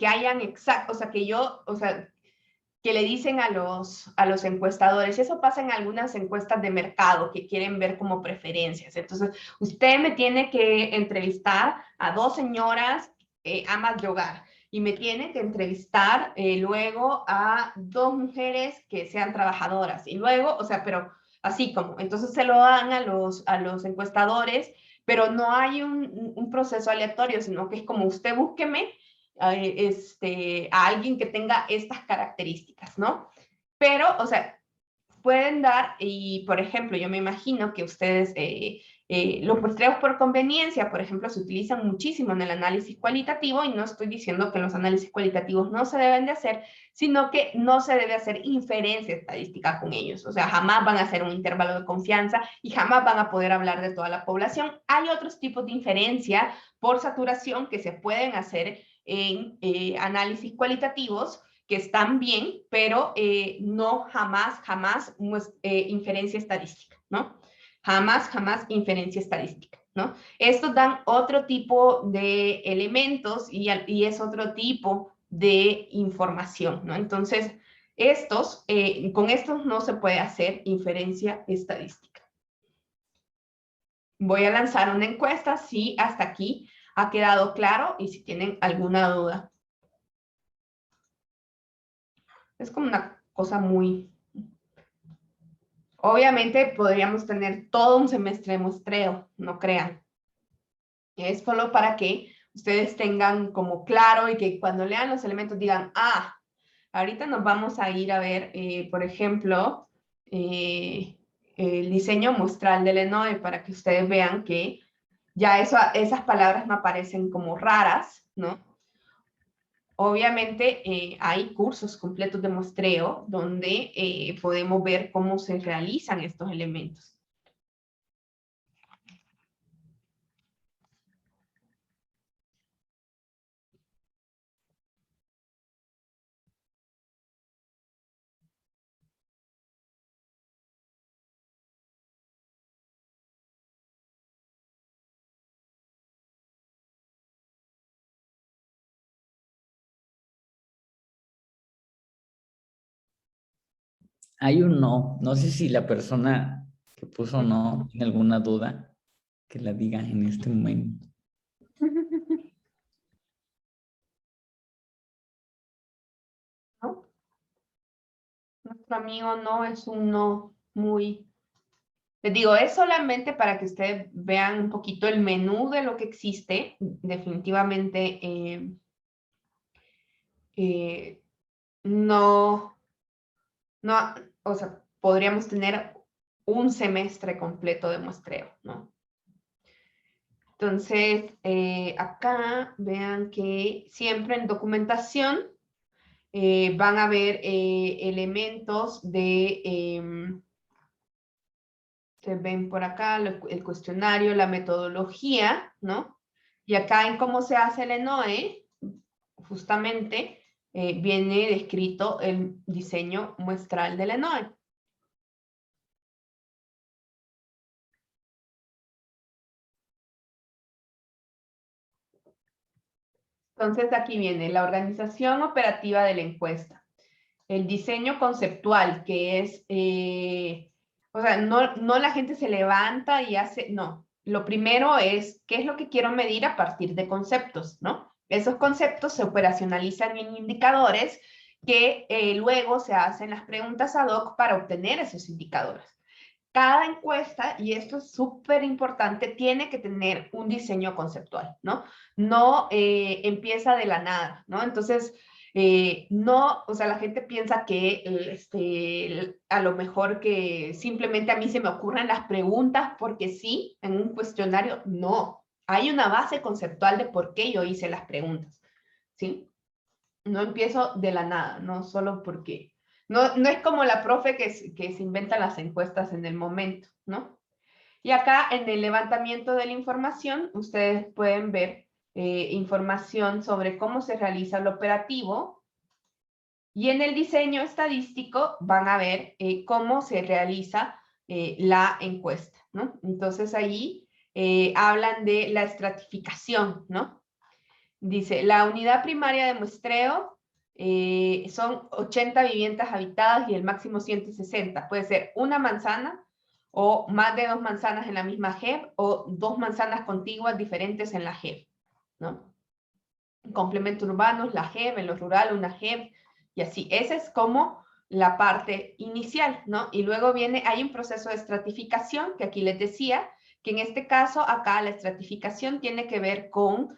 [SPEAKER 1] hayan exacto, o sea, que le dicen a los encuestadores. Eso pasa en algunas encuestas de mercado que quieren ver como preferencias. Entonces, usted me tiene que entrevistar a 2 señoras amas de hogar y me tiene que entrevistar luego a 2 mujeres que sean trabajadoras. Y luego, o sea, pero así como, entonces se lo dan a los encuestadores, pero no hay un proceso aleatorio, sino que es como usted búsqueme a alguien que tenga estas características, ¿no? Pero, o sea, pueden dar, y por ejemplo, yo me imagino que ustedes, los muestreos por conveniencia, por ejemplo, se utilizan muchísimo en el análisis cualitativo, y no estoy diciendo que los análisis cualitativos no se deben de hacer, sino que no se debe hacer inferencia estadística con ellos. O sea, jamás van a hacer un intervalo de confianza y jamás van a poder hablar de toda la población. Hay otros tipos de inferencia por saturación que se pueden hacer en análisis cualitativos, que están bien, pero no jamás inferencia estadística, ¿no? Jamás inferencia estadística, ¿no? Estos dan otro tipo de elementos y es otro tipo de información, ¿no? Entonces, con estos no se puede hacer inferencia estadística. Voy a lanzar una encuesta si hasta aquí ha quedado claro y si tienen alguna duda. Es como una cosa muy... Obviamente podríamos tener todo un semestre de muestreo, no crean. Es solo para que ustedes tengan como claro y que cuando lean los elementos digan, ah, ahorita nos vamos a ir a ver, por ejemplo, el diseño muestral del ENOE para que ustedes vean que ya esas palabras no aparecen como raras, ¿no? Obviamente hay cursos completos de muestreo donde podemos ver cómo se realizan estos elementos.
[SPEAKER 3] Hay un no. No sé si la persona que puso no tiene alguna duda, que la diga en este momento.
[SPEAKER 1] ¿No? Nuestro amigo no es un no muy... Les digo, es solamente para que ustedes vean un poquito el menú de lo que existe. Definitivamente no, o sea, podríamos tener un semestre completo de muestreo, ¿no? Entonces, acá vean que siempre en documentación van a ver elementos de, se ven por acá el cuestionario, la metodología, ¿no? Y acá en cómo se hace el ENOE, justamente viene descrito el diseño muestral del ENOE. Entonces aquí viene la organización operativa de la encuesta, el diseño conceptual, que es, o sea, no la gente se levanta y hace, no. Lo primero es, ¿qué es lo que quiero medir a partir de conceptos, no? Esos conceptos se operacionalizan en indicadores que luego se hacen las preguntas ad hoc para obtener esos indicadores. Cada encuesta, y esto es súper importante, tiene que tener un diseño conceptual, ¿no? No empieza de la nada, ¿no? Entonces, no, o sea, la gente piensa que a lo mejor que simplemente a mí se me ocurren las preguntas porque sí, en un cuestionario, no. Hay una base conceptual de por qué yo hice las preguntas, ¿sí? No empiezo de la nada, no solo porque... No es como la profe que se inventa las encuestas en el momento, ¿no? Y acá en el levantamiento de la información, ustedes pueden ver información sobre cómo se realiza el operativo, y en el diseño estadístico van a ver cómo se realiza la encuesta, ¿no? Entonces ahí hablan de la estratificación, ¿no? Dice, la unidad primaria de muestreo son 80 viviendas habitadas y el máximo 160. Puede ser una manzana o más de 2 manzanas en la misma JEP o 2 manzanas contiguas diferentes en la JEP, ¿no? Complementos urbanos, la JEP, en lo rural una JEP y así. Esa es como la parte inicial, ¿no? Y luego hay un proceso de estratificación que aquí les decía, que en este caso acá la estratificación tiene que ver con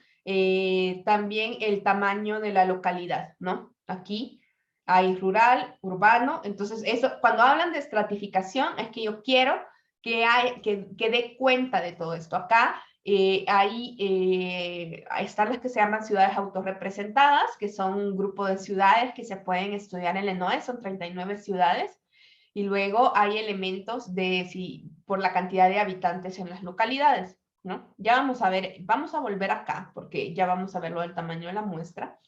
[SPEAKER 1] también el tamaño de la localidad, ¿no? Aquí hay rural, urbano, entonces eso, cuando hablan de estratificación es que yo quiero que dé cuenta de todo esto. Acá ahí están las que se llaman ciudades autorrepresentadas, que son un grupo de ciudades que se pueden estudiar en el ENOE, son 39 ciudades, y luego hay elementos de por la cantidad de habitantes en las localidades, ¿no? Ya vamos a ver, vamos a volver acá, porque ya vamos a ver lo del tamaño de la muestra,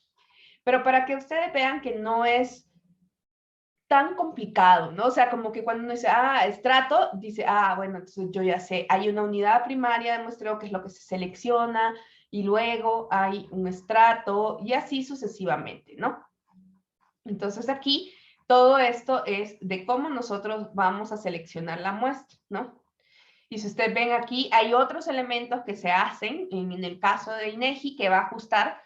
[SPEAKER 1] pero para que ustedes vean que no es tan complicado, ¿no? O sea, como que cuando uno dice, estrato, dice, bueno, entonces yo ya sé, hay una unidad primaria de muestreo que es lo que se selecciona, y luego hay un estrato, y así sucesivamente, ¿no? Entonces aquí, todo esto es de cómo nosotros vamos a seleccionar la muestra, ¿no? Y si ustedes ven aquí, hay otros elementos que se hacen, en el caso de INEGI, que va a ajustar.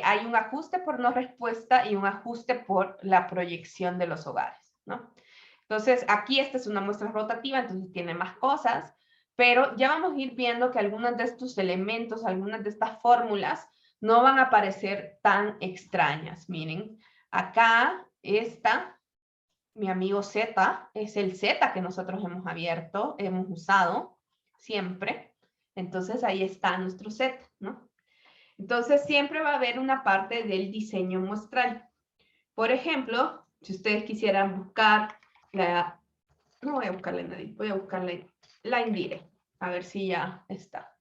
[SPEAKER 1] Hay un ajuste por no respuesta y un ajuste por la proyección de los hogares, ¿no? Entonces, aquí esta es una muestra rotativa, entonces tiene más cosas, pero ya vamos a ir viendo que algunos de estos elementos, algunas de estas fórmulas, no van a parecer tan extrañas. Miren, acá mi amigo Z, es el Z que nosotros hemos abierto, hemos usado siempre. Entonces, ahí está nuestro Z, ¿no? Entonces, siempre va a haber una parte del diseño muestral. Por ejemplo, si ustedes quisieran buscar no voy a buscarle nadie, voy a buscarle la INDIRE, a ver si ya está.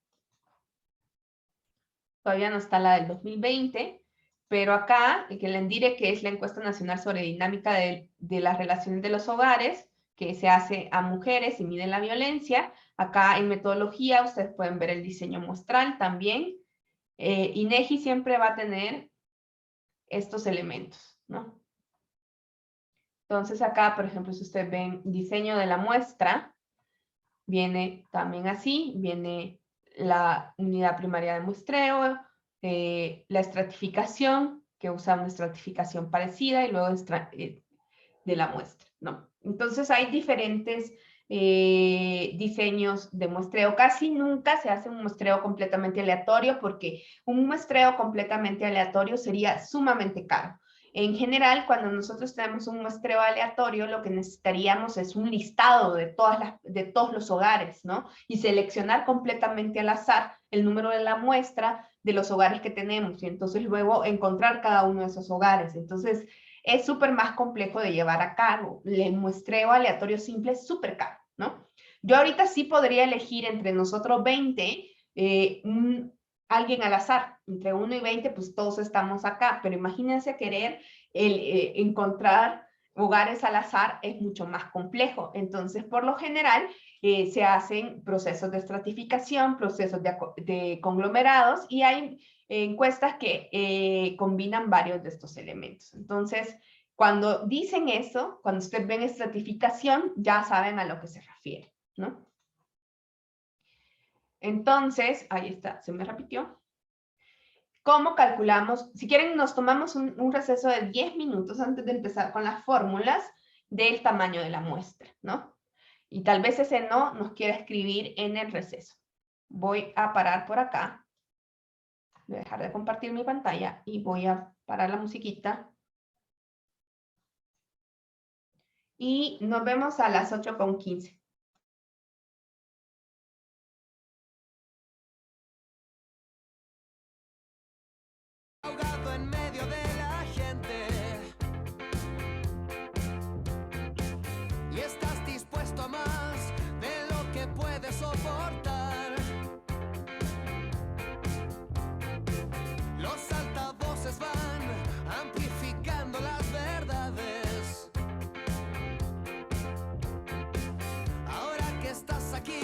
[SPEAKER 1] Todavía no está la del 2020, pero acá, que la INDIRE, que es la Encuesta Nacional sobre Dinámica de las Relaciones de los Hogares, que se hace a mujeres y mide la violencia. Acá en metodología ustedes pueden ver el diseño muestral también. INEGI siempre va a tener estos elementos, ¿no? Entonces acá, por ejemplo, si ustedes ven diseño de la muestra, viene también así, viene la unidad primaria de muestreo, la estratificación, que usa una estratificación parecida, y luego de la muestra, ¿no? Entonces hay diferentes diseños de muestreo. Casi nunca se hace un muestreo completamente aleatorio, porque un muestreo completamente aleatorio sería sumamente caro. En general, cuando nosotros tenemos un muestreo aleatorio, lo que necesitaríamos es un listado de todos los hogares, ¿no? Y seleccionar completamente al azar el número de la muestra de los hogares que tenemos, y entonces luego encontrar cada uno de esos hogares. Entonces, es súper más complejo de llevar a cabo. El muestreo aleatorio simple es súper caro, ¿no? Yo ahorita sí podría elegir entre nosotros 20, alguien al azar, entre 1 y 20, pues todos estamos acá, pero imagínense querer encontrar hogares al azar es mucho más complejo. Entonces, por lo general, se hacen procesos de estratificación, procesos de conglomerados, y hay encuestas que combinan varios de estos elementos. Entonces, cuando dicen eso, cuando ustedes ven estratificación, ya saben a lo que se refiere, ¿no? Entonces, ahí está, se me repitió. ¿Cómo calculamos? Si quieren, nos tomamos un receso de 10 minutos antes de empezar con las fórmulas del tamaño de la muestra, ¿no? Y tal vez ese no nos quiera escribir en el receso. Voy a parar por acá. Voy a dejar de compartir mi pantalla y voy a parar la musiquita. Y nos vemos a las 8:15.
[SPEAKER 2] Ahogado en medio de la gente, y estás dispuesto a más de lo que puedes soportar. Los altavoces van amplificando las verdades. Ahora que estás aquí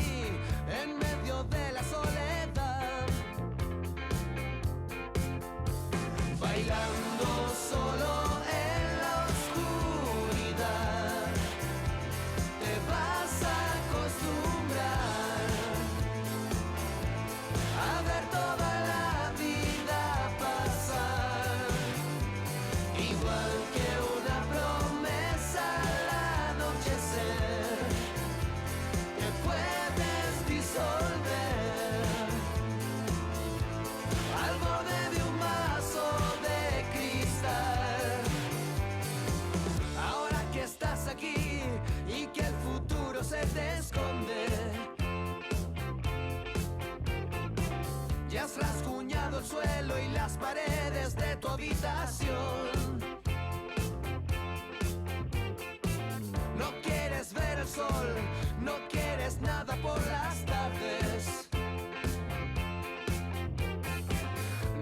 [SPEAKER 2] en medio de la soledad, bailando Ya has rasguñado el suelo y las paredes de tu habitación. No quieres ver el sol, no quieres nada por las tardes.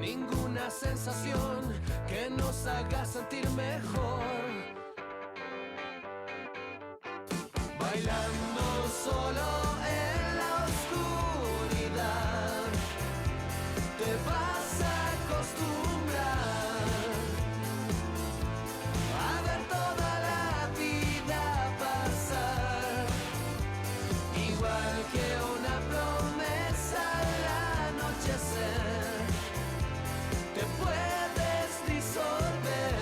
[SPEAKER 2] Ninguna sensación que nos haga sentir mejor. Bailando solo en la oscuridad, te vas a acostumbrar a ver toda la vida pasar, igual que una promesa al anochecer. Te puedes disolver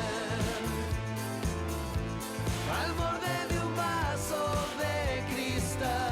[SPEAKER 2] al borde de un vaso de cristal.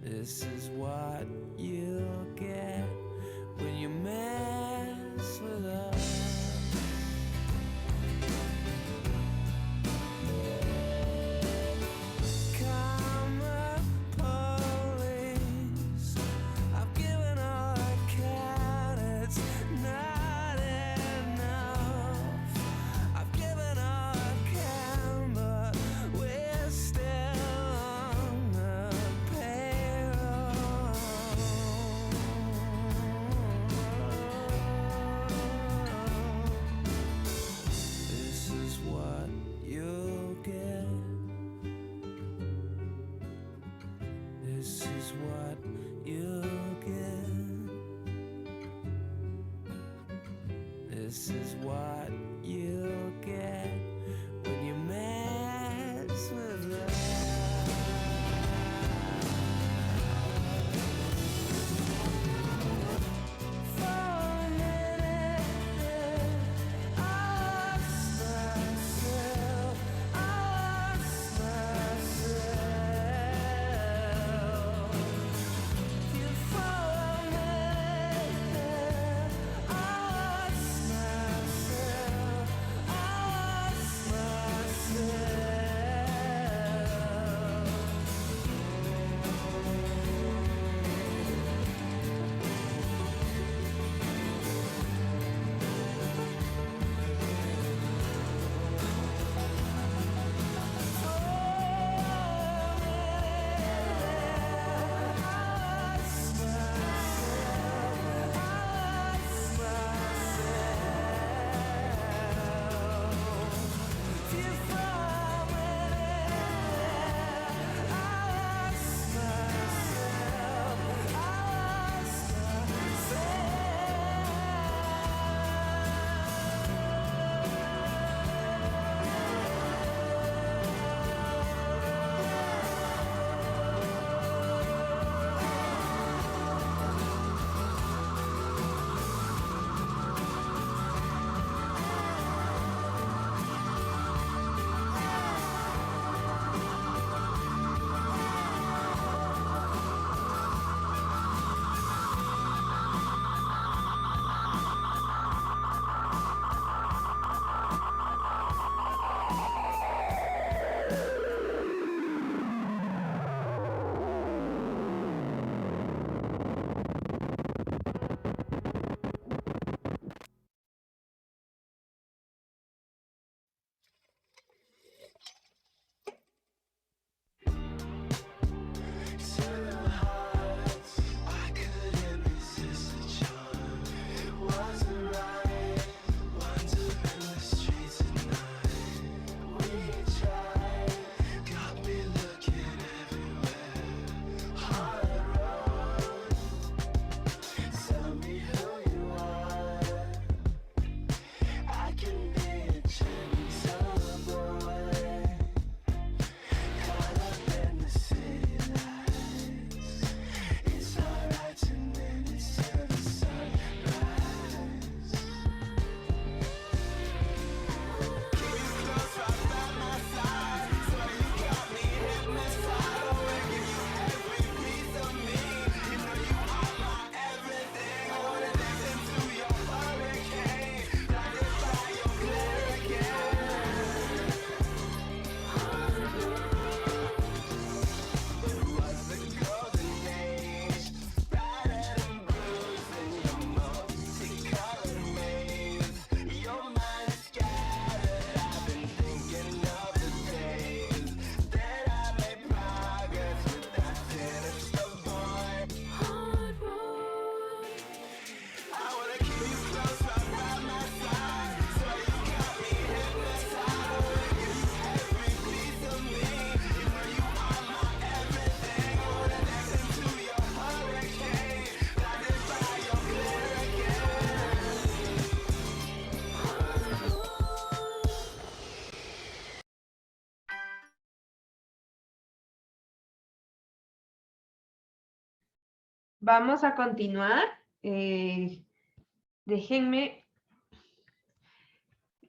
[SPEAKER 2] This is what you get when you mess with us. This is what you get when you mess with love. For a minute there, I lost myself. I lost myself. You for a minute there, I lost myself. I lost myself. I couldn't resist the charm. It wasn't right. Wandering the streets at night. We tried, got me looking everywhere. Hard road. Tell me who you are. I can be a gentle boy. Caught up in the city lights. It's alright 2 minutes till the sunrise. Keep you close right by my side. Swear you got me hypnotized. I wanna give you every piece of me. You know you are my everything. I wanna dance into your hurricane. Blinded by your glare again. It was the golden age, battered and bruised in your multicolored maze. Your mind is scattered. I've been thinking of the days that I made progress with that sinister boy. Hard road. I wanna keep you close right by my side. Swear you got me hypnotized. I wanna give you every piece of me. You know you are my everything. I wanna dance into your hurricane. Blinded by your glare again.
[SPEAKER 1] Vamos a continuar. Déjenme,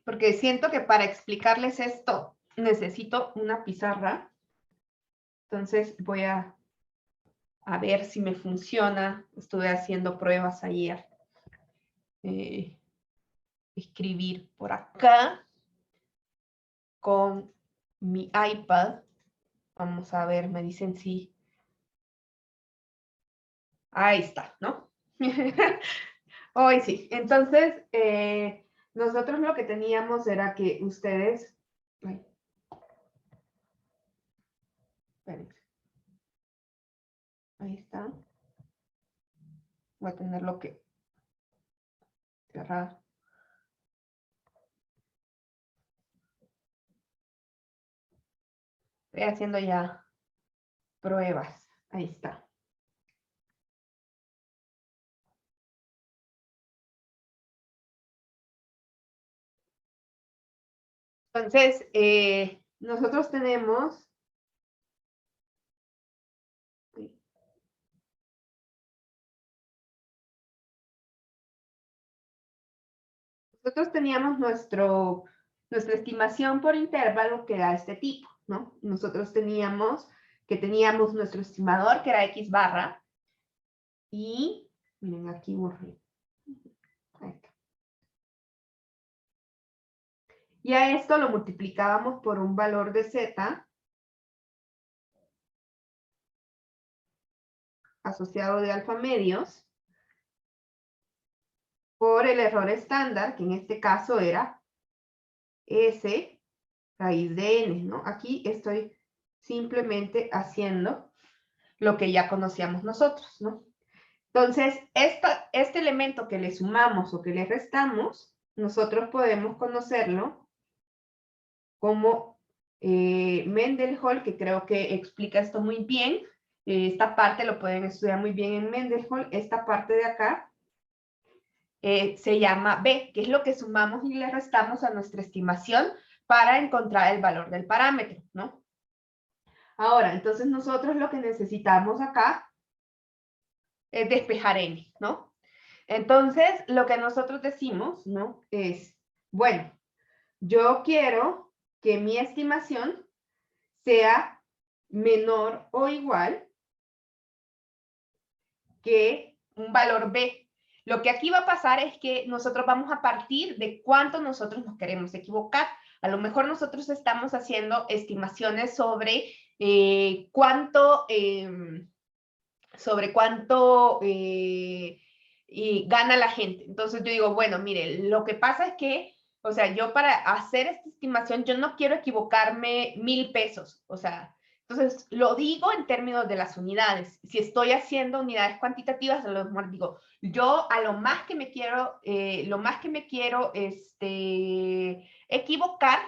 [SPEAKER 1] porque siento que para explicarles esto necesito una pizarra. Entonces voy a ver si me funciona. Estuve haciendo pruebas ayer. Escribir por acá con mi iPad. Vamos a ver, me dicen si. Ahí está, ¿no? Hoy sí. Entonces, nosotros lo que teníamos era que ustedes... Ay. Espérense. Ahí está. Voy a tenerlo que cerrar. Estoy haciendo ya pruebas. Ahí está. Entonces, nosotros tenemos... Nosotros teníamos nuestra estimación por intervalo que era este tipo, ¿no? Nosotros teníamos nuestro estimador que era X barra y, miren, aquí borré. Ahí está. Y a esto lo multiplicábamos por un valor de Z asociado de alfa medios por el error estándar, que en este caso era S raíz de N, ¿no? Aquí estoy simplemente haciendo lo que ya conocíamos nosotros, ¿no? Entonces, este elemento que le sumamos o que le restamos, nosotros podemos conocerlo como Mendenhall, que creo que explica esto muy bien. Esta parte lo pueden estudiar muy bien en Mendenhall. Esta parte de acá se llama B, que es lo que sumamos y le restamos a nuestra estimación para encontrar el valor del parámetro, ¿no? Ahora, entonces nosotros lo que necesitamos acá es despejar N, ¿no? Entonces, lo que nosotros decimos, ¿no? Es, bueno, yo quiero que mi estimación sea menor o igual que un valor B. Lo que aquí va a pasar es que nosotros vamos a partir de cuánto nosotros nos queremos equivocar. A lo mejor nosotros estamos haciendo estimaciones sobre cuánto y gana la gente. Entonces yo digo, bueno, mire, lo que pasa es que, o sea, yo para hacer esta estimación, yo no quiero equivocarme 1,000 pesos, o sea, entonces lo digo en términos de las unidades. Si estoy haciendo unidades cuantitativas, a lo mejor digo, yo a lo más que me quiero, equivocar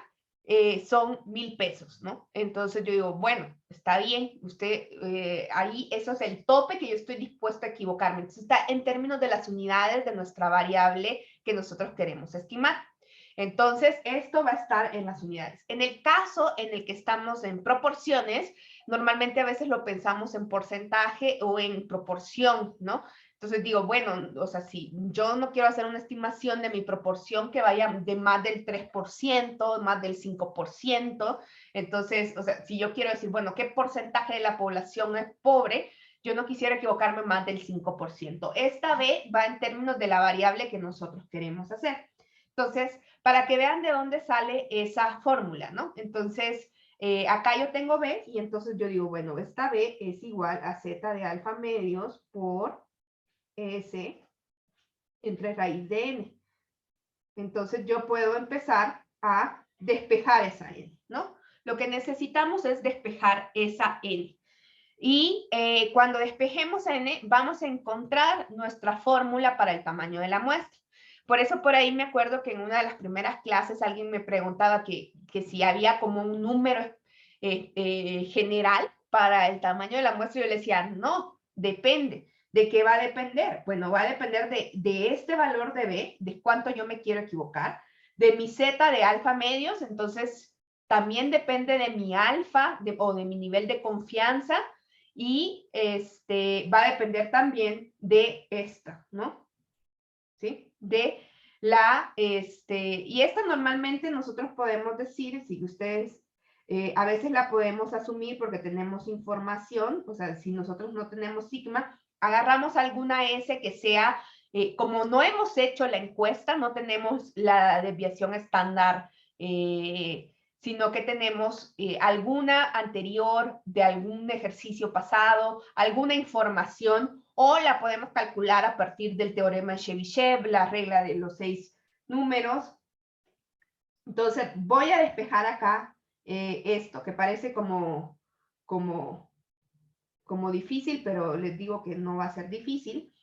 [SPEAKER 1] son 1,000 pesos, ¿no? Entonces yo digo, bueno, está bien, usted, ahí eso es el tope que yo estoy dispuesto a equivocarme. Entonces está en términos de las unidades de nuestra variable que nosotros queremos estimar. Entonces, esto va a estar en las unidades. En el caso en el que estamos en proporciones, normalmente a veces lo pensamos en porcentaje o en proporción, ¿no? Entonces digo, bueno, o sea, si yo no quiero hacer una estimación de mi proporción que vaya de más del 3%, más del 5%, entonces, o sea, si yo quiero decir, bueno, ¿qué porcentaje de la población es pobre? Yo no quisiera equivocarme más del 5%. Esta B va en términos de la variable que nosotros queremos hacer. Entonces, para que vean de dónde sale esa fórmula, ¿no? Entonces, acá yo tengo B y entonces yo digo, bueno, esta B es igual a Z de alfa medios por S entre raíz de N. Entonces yo puedo empezar a despejar esa N, ¿no? Lo que necesitamos es despejar esa N. Y cuando despejemos N, vamos a encontrar nuestra fórmula para el tamaño de la muestra. Por eso por ahí me acuerdo que en una de las primeras clases alguien me preguntaba que si había como un número general para el tamaño de la muestra. Yo le decía, no, depende. ¿De qué va a depender? Bueno, va a depender de este valor de B, de cuánto yo me quiero equivocar, de mi Z de alfa medios, entonces también depende de mi alfa o de mi nivel de confianza y va a depender también de esta, ¿no? ¿Sí? De la, y esta normalmente nosotros podemos decir, si ustedes, a veces la podemos asumir porque tenemos información, o sea, si nosotros no tenemos sigma, agarramos alguna S que sea, como no hemos hecho la encuesta, no tenemos la desviación estándar, sino que tenemos alguna anterior de algún ejercicio pasado, alguna información, o la podemos calcular a partir del teorema de Chebyshev, la regla de los 6 números. Entonces, voy a despejar acá esto, que parece como difícil, pero les digo que no va a ser difícil.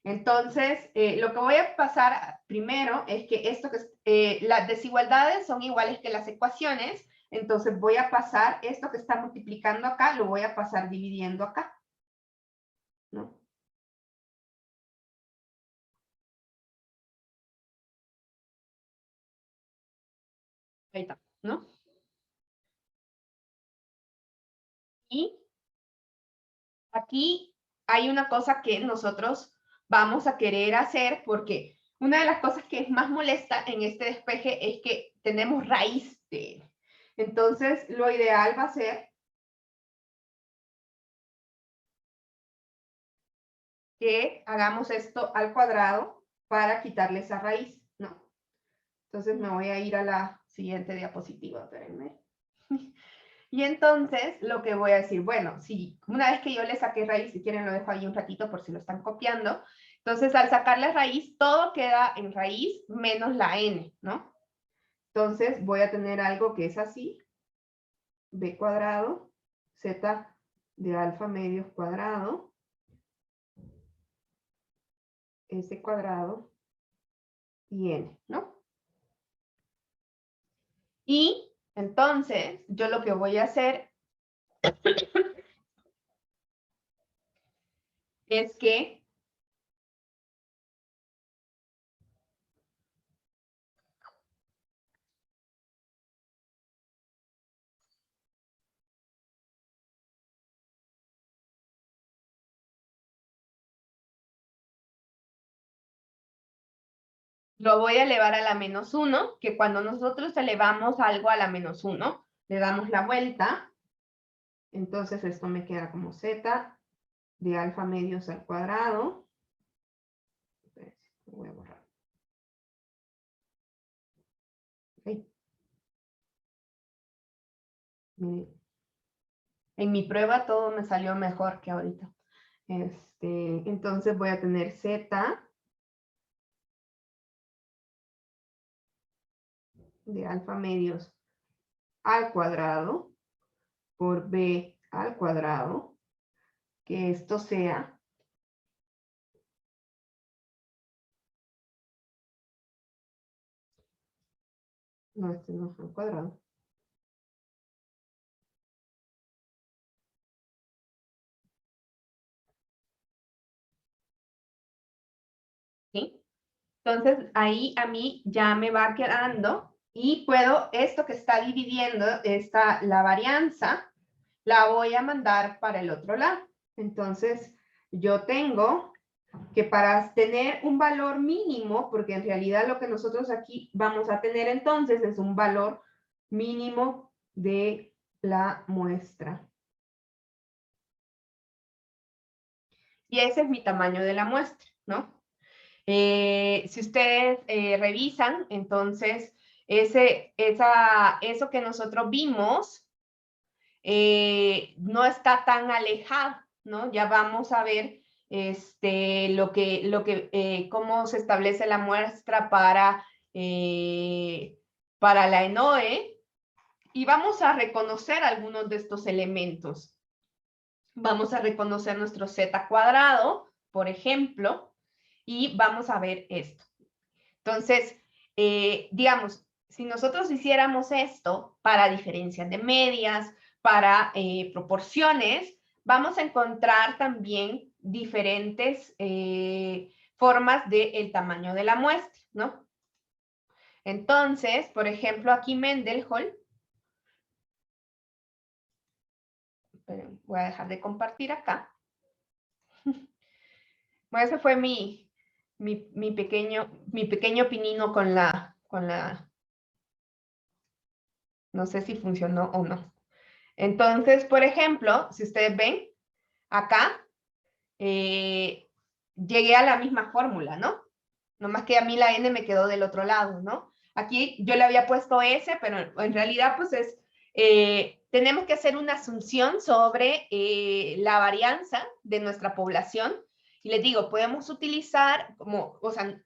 [SPEAKER 1] Entonces, lo que voy a pasar primero es que las desigualdades son iguales que las ecuaciones, entonces voy a pasar esto que está multiplicando acá, lo voy a pasar dividiendo acá, ¿no? Ahí está. ¿no? Y aquí hay una cosa que nosotros vamos a querer hacer, porque una de las cosas que es más molesta en este despeje es que tenemos raíz de él. Entonces, lo ideal va a ser que hagamos esto al cuadrado para quitarle esa raíz, ¿no? Entonces me voy a ir a la siguiente diapositiva, espérenme. Y entonces lo que voy a decir, bueno, si una vez que yo le saqué raíz, si quieren lo dejo ahí un ratito por si lo están copiando, entonces al sacarle raíz, todo queda en raíz menos la n, ¿no? Entonces voy a tener algo que es así, b cuadrado, z de alfa medios cuadrado, s cuadrado y n, ¿no? Y entonces yo lo que voy a hacer es que lo voy a elevar a la menos 1, que cuando nosotros elevamos algo a la menos 1, le damos la vuelta. Entonces esto me queda como z de alfa medios al cuadrado. Lo voy a borrar. Okay. En mi prueba todo me salió mejor que ahorita. Entonces voy a tener z de alfa medios al cuadrado por b al cuadrado, que esto sea no, este no es al cuadrado. ¿Sí? Entonces ahí a mí ya me va quedando y puedo, esto que está dividiendo, la varianza, la voy a mandar para el otro lado. Entonces yo tengo que para tener un valor mínimo, porque en realidad lo que nosotros aquí vamos a tener entonces es un valor mínimo de la muestra. Y ese es mi tamaño de la muestra, ¿no? Si ustedes revisan, entonces, eso que nosotros vimos no está tan alejado, ¿no? Ya vamos a ver cómo se establece la muestra para la ENOE, y vamos a reconocer algunos de estos elementos. Vamos a reconocer nuestro z cuadrado, por ejemplo, y vamos a ver esto. Entonces, digamos, si nosotros hiciéramos esto para diferencias de medias, para proporciones, vamos a encontrar también diferentes formas del tamaño de la muestra, ¿no? Entonces, por ejemplo, aquí Mendenhall, voy a dejar de compartir acá. Bueno, ese fue mi pequeño pinino con la, no sé si funcionó o no. Entonces, por ejemplo, si ustedes ven, acá llegué a la misma fórmula, ¿no? Nomás que a mí la n me quedó del otro lado, ¿no? Aquí yo le había puesto s, pero en realidad pues tenemos que hacer una asunción sobre la varianza de nuestra población. Y les digo, podemos utilizar o sea,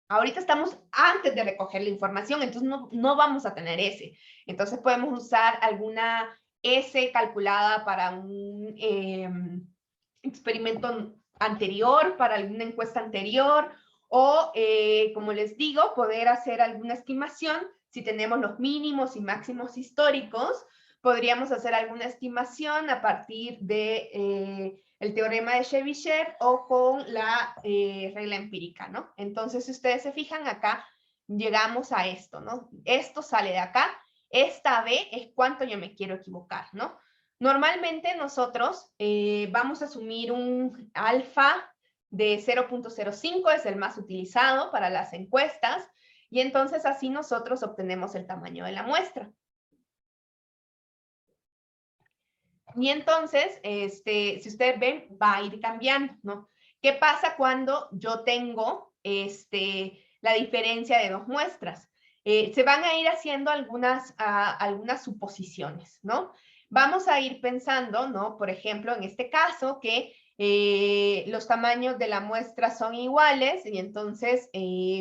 [SPEAKER 1] ahorita estamos antes de recoger la información, entonces no vamos a tener S. Entonces podemos usar alguna S calculada para un experimento anterior, para alguna encuesta anterior, o como les digo, poder hacer alguna estimación. Si tenemos los mínimos y máximos históricos, podríamos hacer alguna estimación a partir de el teorema de Chebyshev o con la regla empírica, ¿no? Entonces, si ustedes se fijan acá, llegamos a esto, ¿no? Esto sale de acá Esta B es cuánto yo me quiero equivocar, ¿no? Normalmente nosotros vamos a asumir un alfa de 0.05, es el más utilizado para las encuestas, y entonces así nosotros obtenemos el tamaño de la muestra. Y entonces, si ustedes ven, va a ir cambiando, ¿no? ¿Qué pasa cuando yo tengo la diferencia de dos muestras? Se van a ir haciendo algunas suposiciones, ¿no? Vamos a ir pensando, ¿no? Por ejemplo, en este caso, que los tamaños de la muestra son iguales y entonces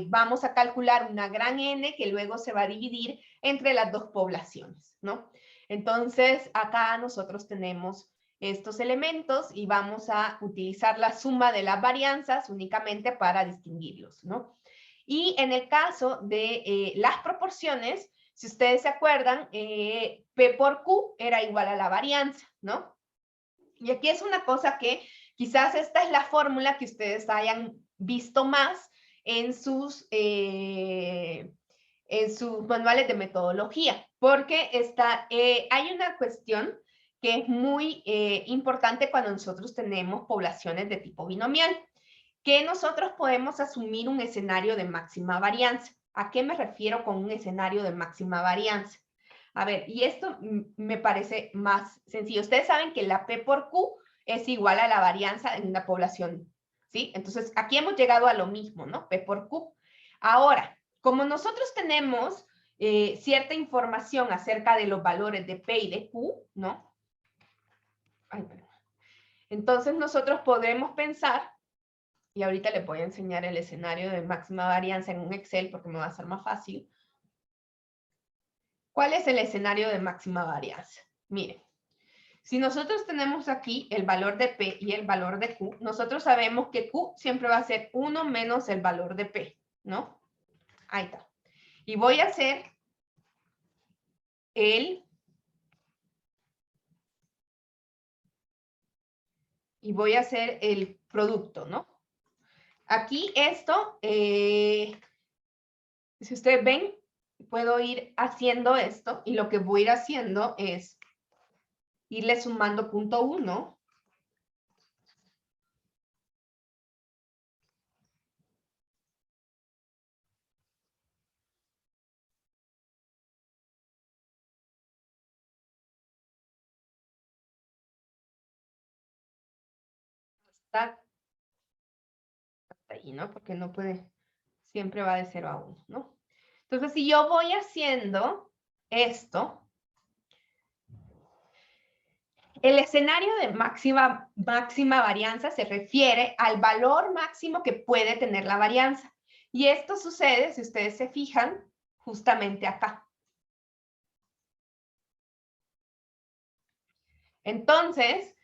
[SPEAKER 1] vamos a calcular una gran N que luego se va a dividir entre las dos poblaciones, ¿no? Entonces, acá nosotros tenemos estos elementos y vamos a utilizar la suma de las varianzas únicamente para distinguirlos, ¿no? Y en el caso de las proporciones, si ustedes se acuerdan, P por Q era igual a la varianza, ¿no? Y aquí es una cosa que quizás esta es la fórmula que ustedes hayan visto más en sus manuales de metodología, porque hay una cuestión que es muy importante cuando nosotros tenemos poblaciones de tipo binomial, que nosotros podemos asumir un escenario de máxima varianza. ¿A qué me refiero con un escenario de máxima varianza? A ver, y esto me parece más sencillo. Ustedes saben que la P por Q es igual a la varianza en una población, ¿sí? Entonces, aquí hemos llegado a lo mismo, ¿no? P por Q. Ahora, como nosotros tenemos cierta información acerca de los valores de P y de Q, ¿no? Ay, perdón. Entonces nosotros podemos pensar, y ahorita les voy a enseñar el escenario de máxima varianza en un Excel porque me va a ser más fácil. ¿Cuál es el escenario de máxima varianza? Miren, si nosotros tenemos aquí el valor de P y el valor de Q, nosotros sabemos que Q siempre va a ser 1 menos el valor de P, ¿no? Ahí está. Y voy a hacer el producto, ¿no? Aquí esto, si ustedes ven, puedo ir haciendo esto y lo que voy a ir haciendo es irle sumando 0.1. Hasta ahí, ¿no? Porque no puede, siempre va de 0 a 1, ¿no? Entonces, si yo voy haciendo esto, el escenario de máxima varianza se refiere al valor máximo que puede tener la varianza. Y esto sucede, si ustedes se fijan, justamente acá. Entonces,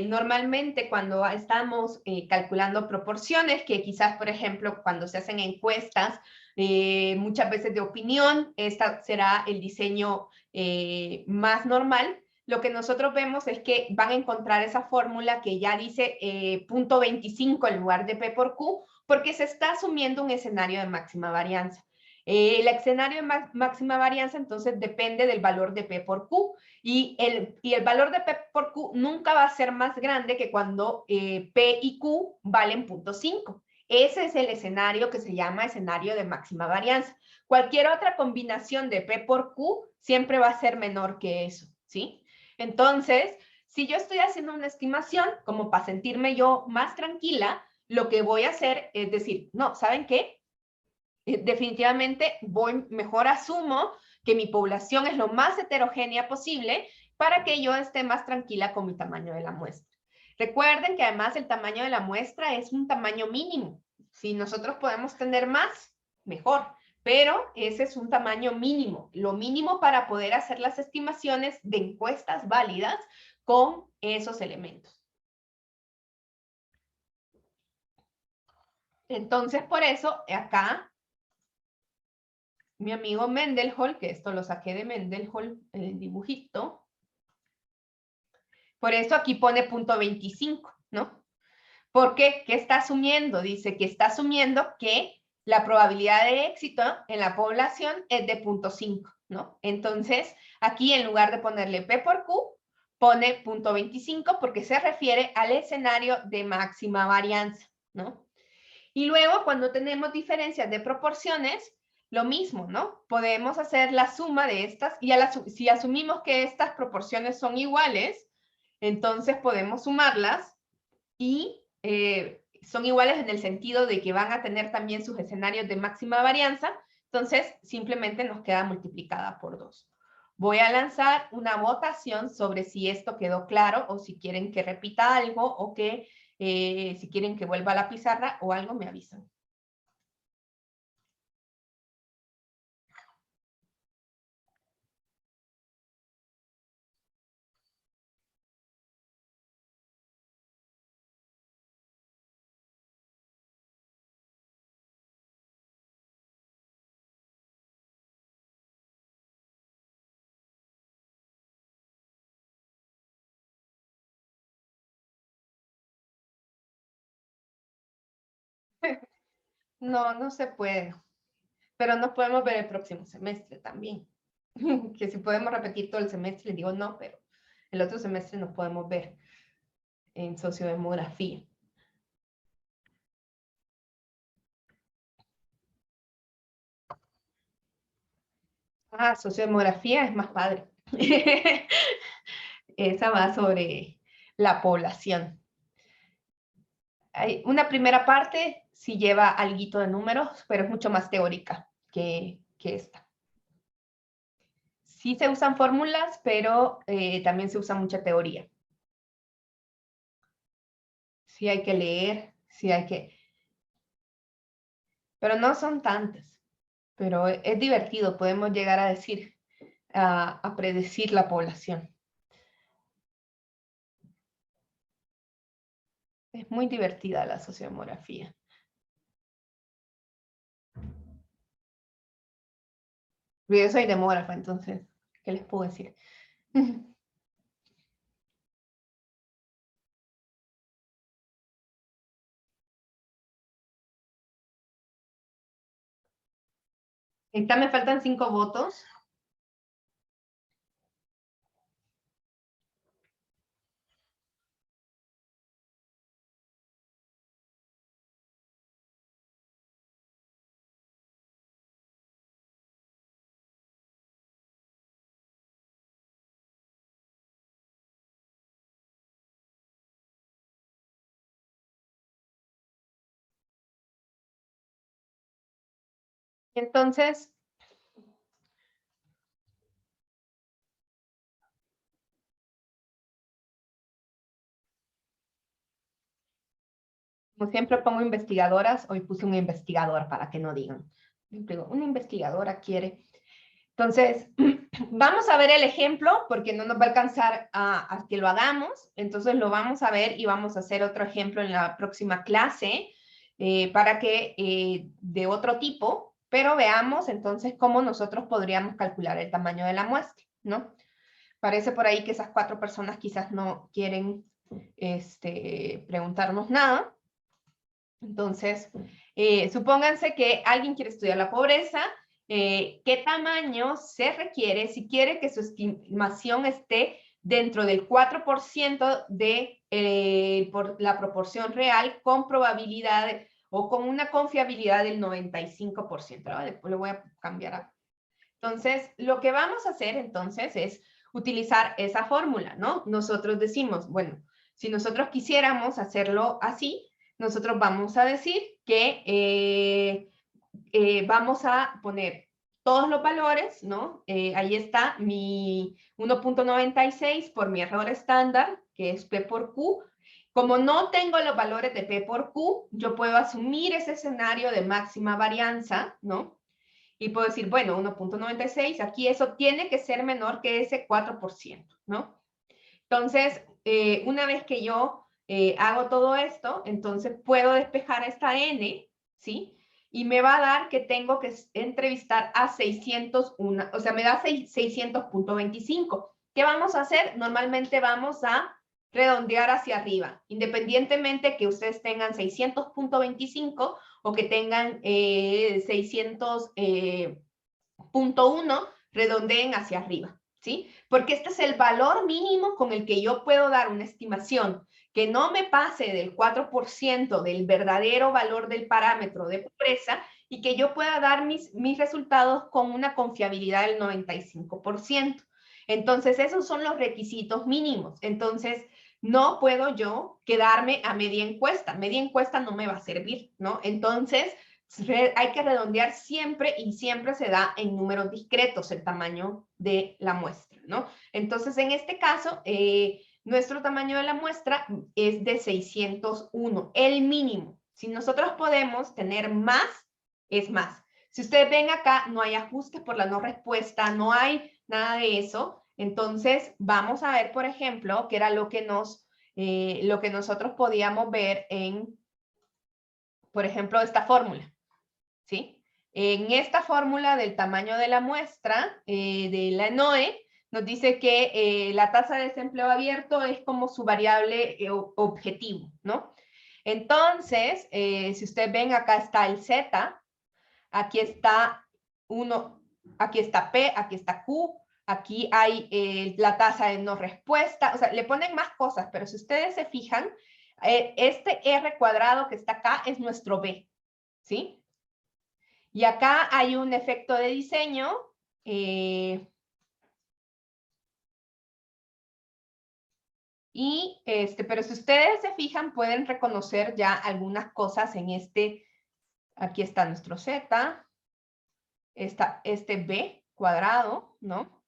[SPEAKER 1] normalmente cuando estamos calculando proporciones, que quizás, por ejemplo, cuando se hacen encuestas, muchas veces de opinión, este será el diseño más normal. Lo que nosotros vemos es que van a encontrar esa fórmula que ya dice 0.25 en lugar de P por Q, porque se está asumiendo un escenario de máxima varianza. El escenario de máxima varianza, entonces, depende del valor de P por Q. Y el valor de P por Q nunca va a ser más grande que cuando P y Q valen 0.5. Ese es el escenario que se llama escenario de máxima varianza. Cualquier otra combinación de P por Q siempre va a ser menor que eso, ¿sí? Entonces, si yo estoy haciendo una estimación, como para sentirme yo más tranquila, lo que voy a hacer es decir, no, ¿saben qué? Definitivamente mejor asumo que mi población es lo más heterogénea posible para que yo esté más tranquila con mi tamaño de la muestra. Recuerden que además el tamaño de la muestra es un tamaño mínimo. Si nosotros podemos tener más, mejor, pero ese es un tamaño mínimo, lo mínimo para poder hacer las estimaciones de encuestas válidas con esos elementos. Entonces, por eso, acá mi amigo Mendenhall, que esto lo saqué de Mendenhall, el dibujito. Por eso aquí pone 0.25, ¿no? ¿Por qué? ¿Qué está asumiendo? Dice que está asumiendo que la probabilidad de éxito en la población es de 0.5. ¿no? Entonces, aquí en lugar de ponerle P por Q, pone 0.25 porque se refiere al escenario de máxima varianza, ¿no? Y luego, cuando tenemos diferencias de proporciones, lo mismo, ¿no? Podemos hacer la suma de estas y si asumimos que estas proporciones son iguales, entonces podemos sumarlas y son iguales en el sentido de que van a tener también sus escenarios de máxima varianza, entonces simplemente nos queda multiplicada por 2. Voy a lanzar una votación sobre si esto quedó claro o si quieren que repita algo o que si quieren que vuelva a la pizarra o algo me avisan. No, no se puede. Pero no podemos ver el próximo semestre también. Que si podemos repetir todo el semestre, digo no, pero el otro semestre no podemos ver en sociodemografía. Ah, sociodemografía es más padre. Esa va sobre la población. Hay una primera parte sí lleva alguito de números, pero es mucho más teórica que esta. Sí se usan fórmulas, pero también se usa mucha teoría. Sí hay que leer, sí hay que... Pero no son tantas. Pero es divertido, podemos llegar a decir, a predecir la población. Es muy divertida la sociodemografía. Yo soy demógrafa, entonces, ¿qué les puedo decir? Ahorita me faltan 5 votos. Entonces, como siempre pongo investigadoras, hoy puse un investigador para que no digan. Digo, una investigadora quiere. Entonces, vamos a ver el ejemplo porque no nos va a alcanzar a que lo hagamos. Entonces, lo vamos a ver y vamos a hacer otro ejemplo en la próxima clase para que de otro tipo, pero veamos entonces cómo nosotros podríamos calcular el tamaño de la muestra, ¿no? Parece por ahí que esas 4 personas quizás no quieren preguntarnos nada. Entonces, supónganse que alguien quiere estudiar la pobreza. ¿Qué tamaño se requiere si quiere que su estimación esté dentro del 4% de por la proporción real con probabilidad o con una confiabilidad del 95%? ¿Vale? Después lo voy a cambiar. Entonces, lo que vamos a hacer entonces es utilizar esa fórmula, ¿no? Nosotros decimos, bueno, si nosotros quisiéramos hacerlo así, nosotros vamos a decir que vamos a poner todos los valores, ¿no? Ahí está mi 1.96 por mi error estándar, que es P por Q. Como no tengo los valores de P por Q, yo puedo asumir ese escenario de máxima varianza, ¿no? Y puedo decir, bueno, 1.96, aquí eso tiene que ser menor que ese 4%, ¿no? Entonces, una vez que yo hago todo esto, entonces puedo despejar esta n, ¿sí? Y me va a dar que tengo que entrevistar a 601, o sea, me da 600.25. ¿Qué vamos a hacer? Normalmente vamos a redondear hacia arriba, independientemente que ustedes tengan 600.25 o que tengan 600.1, redondeen hacia arriba, ¿sí? Porque este es el valor mínimo con el que yo puedo dar una estimación que no me pase del 4% del verdadero valor del parámetro de pobreza y que yo pueda dar mis resultados con una confiabilidad del 95%. Entonces, esos son los requisitos mínimos. Entonces, no puedo yo quedarme a media encuesta. Media encuesta no me va a servir, ¿no? Entonces, hay que redondear siempre y siempre se da en números discretos el tamaño de la muestra, ¿no? Entonces, en este caso, nuestro tamaño de la muestra es de 601, el mínimo. Si nosotros podemos tener más, es más. Si ustedes ven acá, no hay ajustes por la no respuesta, no hay nada de eso. Entonces, vamos a ver, por ejemplo, que era lo que nosotros podíamos ver en, por ejemplo, esta fórmula, ¿sí? En esta fórmula del tamaño de la muestra de la ENOE, nos dice que la tasa de desempleo abierto es como su variable objetivo, ¿no? Entonces, si ustedes ven, acá está el Z, aquí está 1, aquí está P, aquí está Q, aquí hay la tasa de no respuesta, o sea, le ponen más cosas, pero si ustedes se fijan, este R cuadrado que está acá es nuestro B, ¿sí? Y acá hay un efecto de diseño. Pero si ustedes se fijan, pueden reconocer ya algunas cosas en este. Aquí está nuestro Z. Este B cuadrado, ¿no?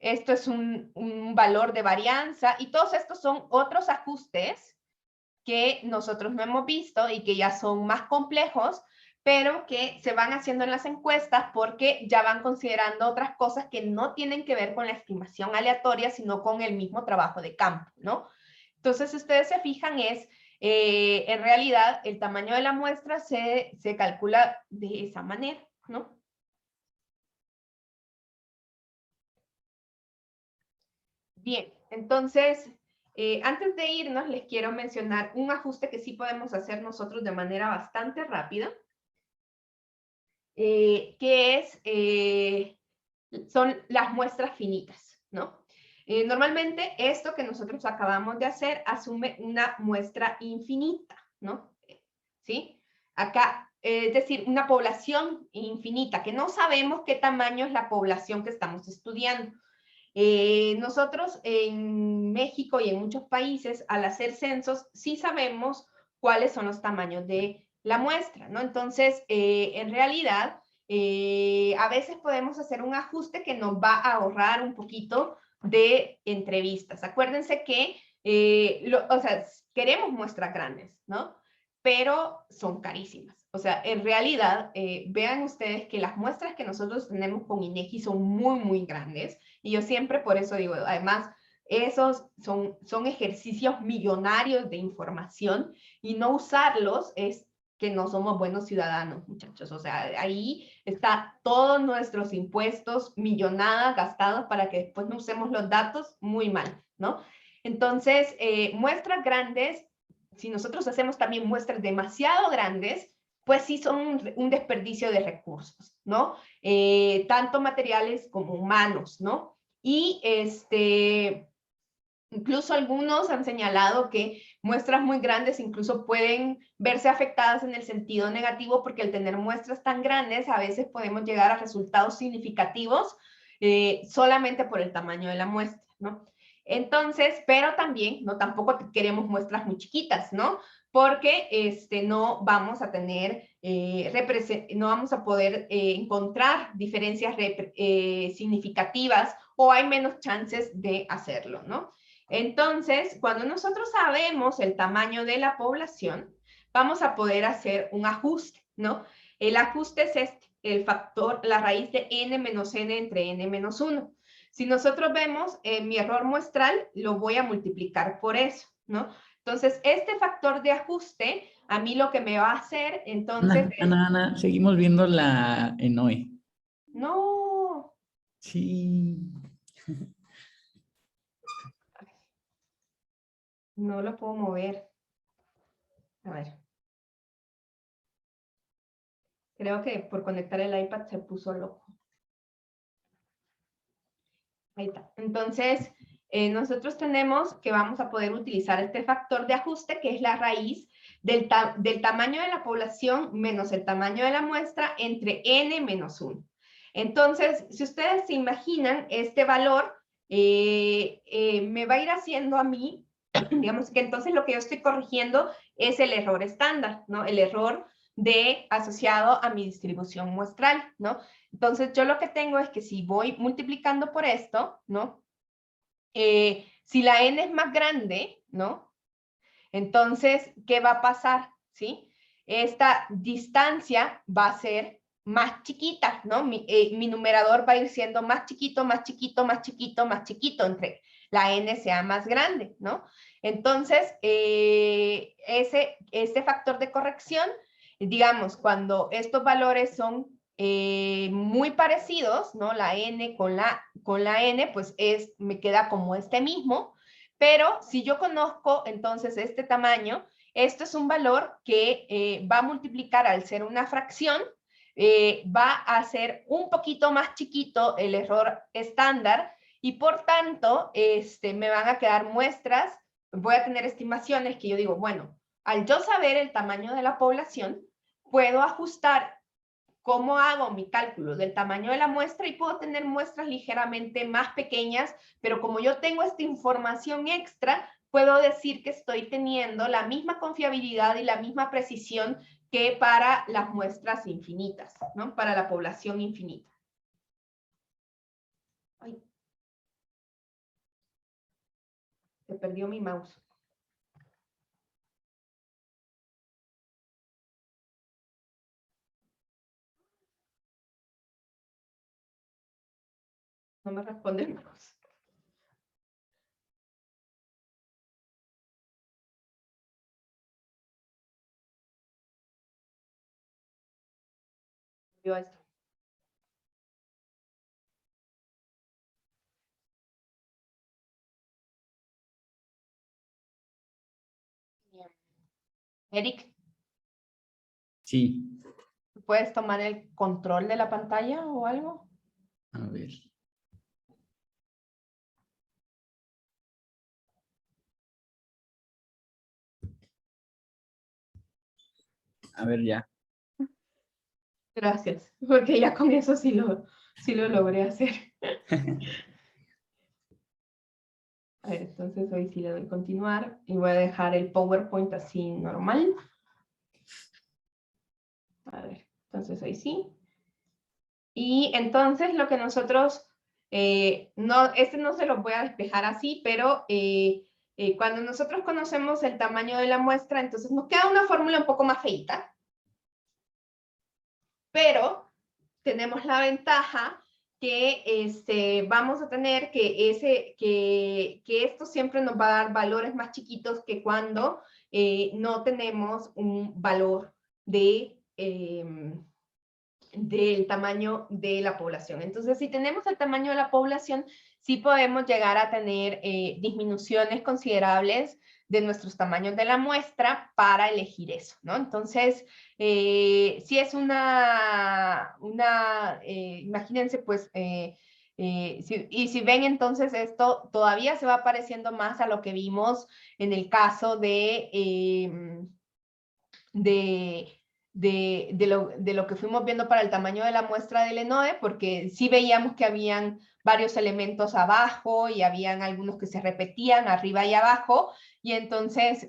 [SPEAKER 1] Esto es un valor de varianza. Y todos estos son otros ajustes que nosotros no hemos visto y que ya son más complejos, pero que se van haciendo en las encuestas porque ya van considerando otras cosas que no tienen que ver con la estimación aleatoria, sino con el mismo trabajo de campo, ¿no? Entonces, si ustedes se fijan, en realidad, el tamaño de la muestra se calcula de esa manera, ¿no? Bien, entonces, antes de irnos, les quiero mencionar un ajuste que sí podemos hacer nosotros de manera bastante rápida, son las muestras finitas, ¿no? Normalmente esto que nosotros acabamos de hacer asume una muestra infinita, ¿no? ¿Sí? Acá, es decir, una población infinita, que no sabemos qué tamaño es la población que estamos estudiando. Nosotros en México y en muchos países, al hacer censos, sí sabemos cuáles son los tamaños de la muestra, ¿no? Entonces, en realidad, a veces podemos hacer un ajuste que nos va a ahorrar un poquito de entrevistas. Acuérdense que, o sea, queremos muestras grandes, ¿no? Pero son carísimas. O sea, en realidad, vean ustedes que las muestras que nosotros tenemos con INEGI son muy, muy grandes. Y yo siempre por eso digo, además, esos son ejercicios millonarios de información y no usarlos es que no somos buenos ciudadanos, muchachos. O sea, ahí está todos nuestros impuestos, millonadas gastados para que después no usemos los datos muy mal, ¿no? Entonces, muestras grandes, si nosotros hacemos también muestras demasiado grandes, pues sí son un desperdicio de recursos, ¿no? Tanto materiales como humanos, ¿no? Y incluso algunos han señalado que muestras muy grandes incluso pueden verse afectadas en el sentido negativo porque al tener muestras tan grandes a veces podemos llegar a resultados significativos solamente por el tamaño de la muestra, ¿no? Entonces, pero también, ¿no? Tampoco queremos muestras muy chiquitas, ¿no? Porque no vamos a tener, no vamos a poder encontrar diferencias significativas o hay menos chances de hacerlo, ¿no? Entonces, cuando nosotros sabemos el tamaño de la población, vamos a poder hacer un ajuste, ¿no? El ajuste es el factor, la raíz de n menos n entre n menos 1. Si nosotros vemos mi error muestral, lo voy a multiplicar por eso, ¿no? Entonces, este factor de ajuste, a mí lo que me va a hacer, entonces...
[SPEAKER 3] Ana, seguimos viendo la ENOE.
[SPEAKER 1] No.
[SPEAKER 3] Sí.
[SPEAKER 1] No lo puedo mover. A ver. Creo que por conectar el iPad se puso loco. Ahí está. Entonces, nosotros tenemos que vamos a poder utilizar este factor de ajuste, que es la raíz del tamaño de la población menos el tamaño de la muestra entre n menos 1. Entonces, si ustedes se imaginan, este valor me va a ir haciendo a mí, digamos que entonces lo que yo estoy corrigiendo es el error estándar, ¿no? El error asociado a mi distribución muestral, ¿no? Entonces, yo lo que tengo es que si voy multiplicando por esto, ¿no? Si la n es más grande, ¿no? Entonces, ¿qué va a pasar? ¿Sí? Esta distancia va a ser más chiquita, ¿no? Mi numerador va a ir siendo más chiquito, más chiquito, más chiquito, más chiquito, entre la n sea más grande, ¿no? Entonces, ese factor de corrección, digamos, cuando estos valores son muy parecidos, ¿no? La n con la n, pues me queda como este mismo, pero si yo conozco entonces este tamaño, esto es un valor que va a multiplicar al ser una fracción, va a ser un poquito más chiquito el error estándar y por tanto me van a quedar muestras, voy a tener estimaciones que yo digo, bueno, al yo saber el tamaño de la población, puedo ajustar cómo hago mi cálculo del tamaño de la muestra y puedo tener muestras ligeramente más pequeñas, pero como yo tengo esta información extra, puedo decir que estoy teniendo la misma confiabilidad y la misma precisión que para las muestras infinitas, ¿no? Para la población infinita. Ay, se perdió mi mouse. No me responde el mouse. Vio esto. Eric,
[SPEAKER 3] Sí,
[SPEAKER 1] ¿puedes tomar el control de la pantalla o algo?
[SPEAKER 3] a ver. A ver, ya.
[SPEAKER 1] Gracias, porque ya con eso sí lo logré hacer. A ver, entonces hoy sí le doy continuar y voy a dejar el PowerPoint así normal. A ver, entonces ahí sí. Y entonces lo que nosotros, no se lo voy a despejar así, pero cuando nosotros conocemos el tamaño de la muestra, entonces nos queda una fórmula un poco más feita, pero tenemos la ventaja que vamos a tener que esto siempre nos va a dar valores más chiquitos que cuando no tenemos un valor del tamaño de la población. Entonces, si tenemos el tamaño de la población, sí podemos llegar a tener disminuciones considerables de nuestros tamaños de la muestra para elegir eso, ¿no? Entonces, si es imagínense, pues, y si ven entonces esto todavía se va pareciendo más a lo que vimos en el caso de lo que fuimos viendo para el tamaño de la muestra del ENOE, porque sí veíamos que habían varios elementos abajo y habían algunos que se repetían arriba y abajo, y entonces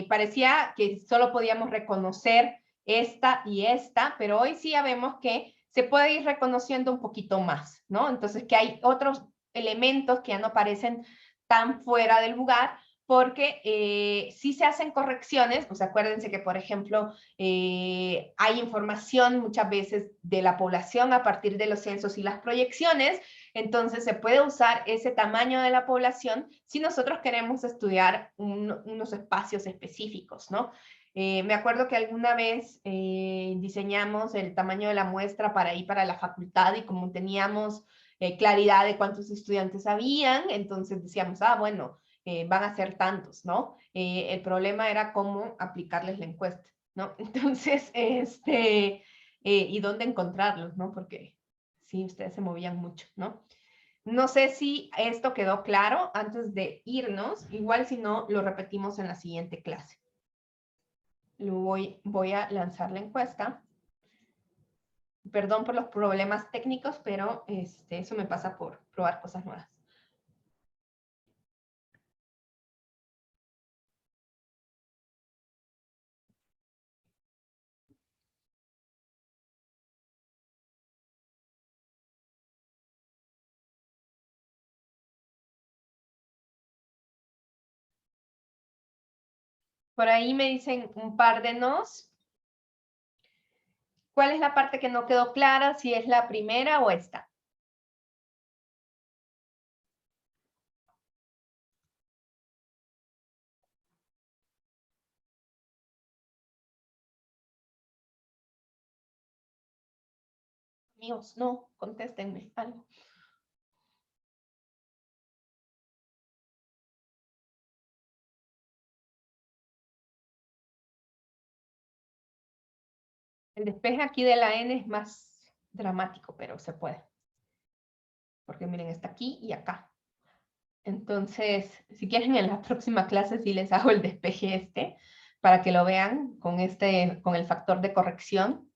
[SPEAKER 1] parecía que solo podíamos reconocer esta y esta, pero hoy sí ya vemos que se puede ir reconociendo un poquito más, ¿no? Entonces que hay otros elementos que ya no parecen tan fuera del lugar, porque sí se hacen correcciones, pues acuérdense que, por ejemplo, hay información muchas veces de la población a partir de los censos y las proyecciones, entonces se puede usar ese tamaño de la población si nosotros queremos estudiar unos espacios específicos, ¿no? Me acuerdo que alguna vez diseñamos el tamaño de la muestra para ir para la facultad y como teníamos claridad de cuántos estudiantes habían, entonces decíamos, bueno, van a ser tantos, ¿no? El problema era cómo aplicarles la encuesta, ¿no? Entonces, y dónde encontrarlos, ¿no? Porque sí, ustedes se movían mucho, ¿no? No sé si esto quedó claro antes de irnos, igual si no, lo repetimos en la siguiente clase. Voy a lanzar la encuesta. Perdón por los problemas técnicos, pero eso me pasa por probar cosas nuevas. Por ahí me dicen un par de nos. ¿Cuál es la parte que no quedó clara? Si es la primera o esta. Amigos, no, contéstenme algo. El despeje aquí de la N es más dramático, pero se puede. Porque miren, está aquí y acá. Entonces, si quieren en la próxima clase sí les hago el despeje para que lo vean con el factor de corrección,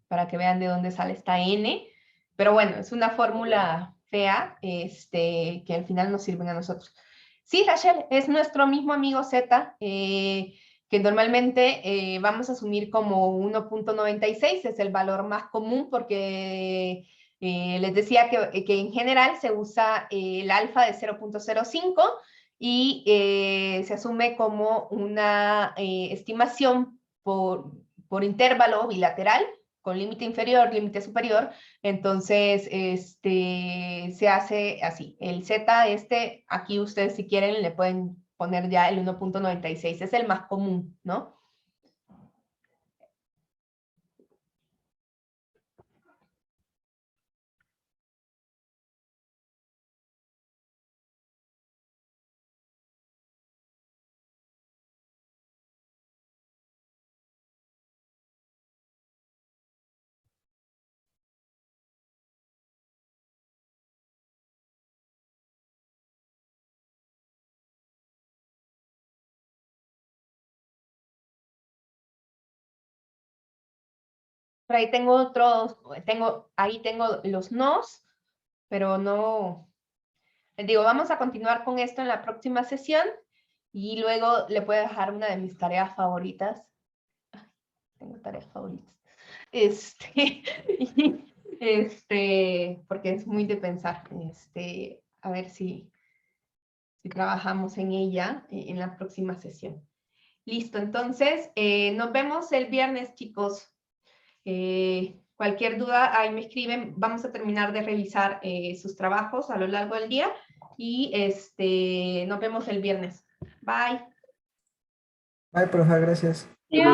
[SPEAKER 1] para que vean de dónde sale esta N. Pero bueno, es una fórmula fea, que al final nos sirven a nosotros. Sí, Rachel, es nuestro mismo amigo Z, que normalmente vamos a asumir como 1.96, es el valor más común porque les decía que en general se usa el alfa de 0.05 y se asume como una estimación por intervalo bilateral, con límite inferior, límite superior. Entonces, se hace así. El Z, aquí ustedes si quieren le pueden poner ya el 1.96, es el más común, ¿no? Por ahí tengo ahí tengo los nos, pero no, les digo, vamos a continuar con esto en la próxima sesión y luego le puedo dejar una de mis tareas favoritas. Ay, tengo tareas favoritas. Porque es muy de pensar, a ver si trabajamos en ella en la próxima sesión. Listo, entonces, nos vemos el viernes, chicos. Cualquier duda, ahí me escriben. Vamos a terminar de revisar sus trabajos a lo largo del día y nos vemos el viernes. Bye.
[SPEAKER 4] Bye, profe, gracias.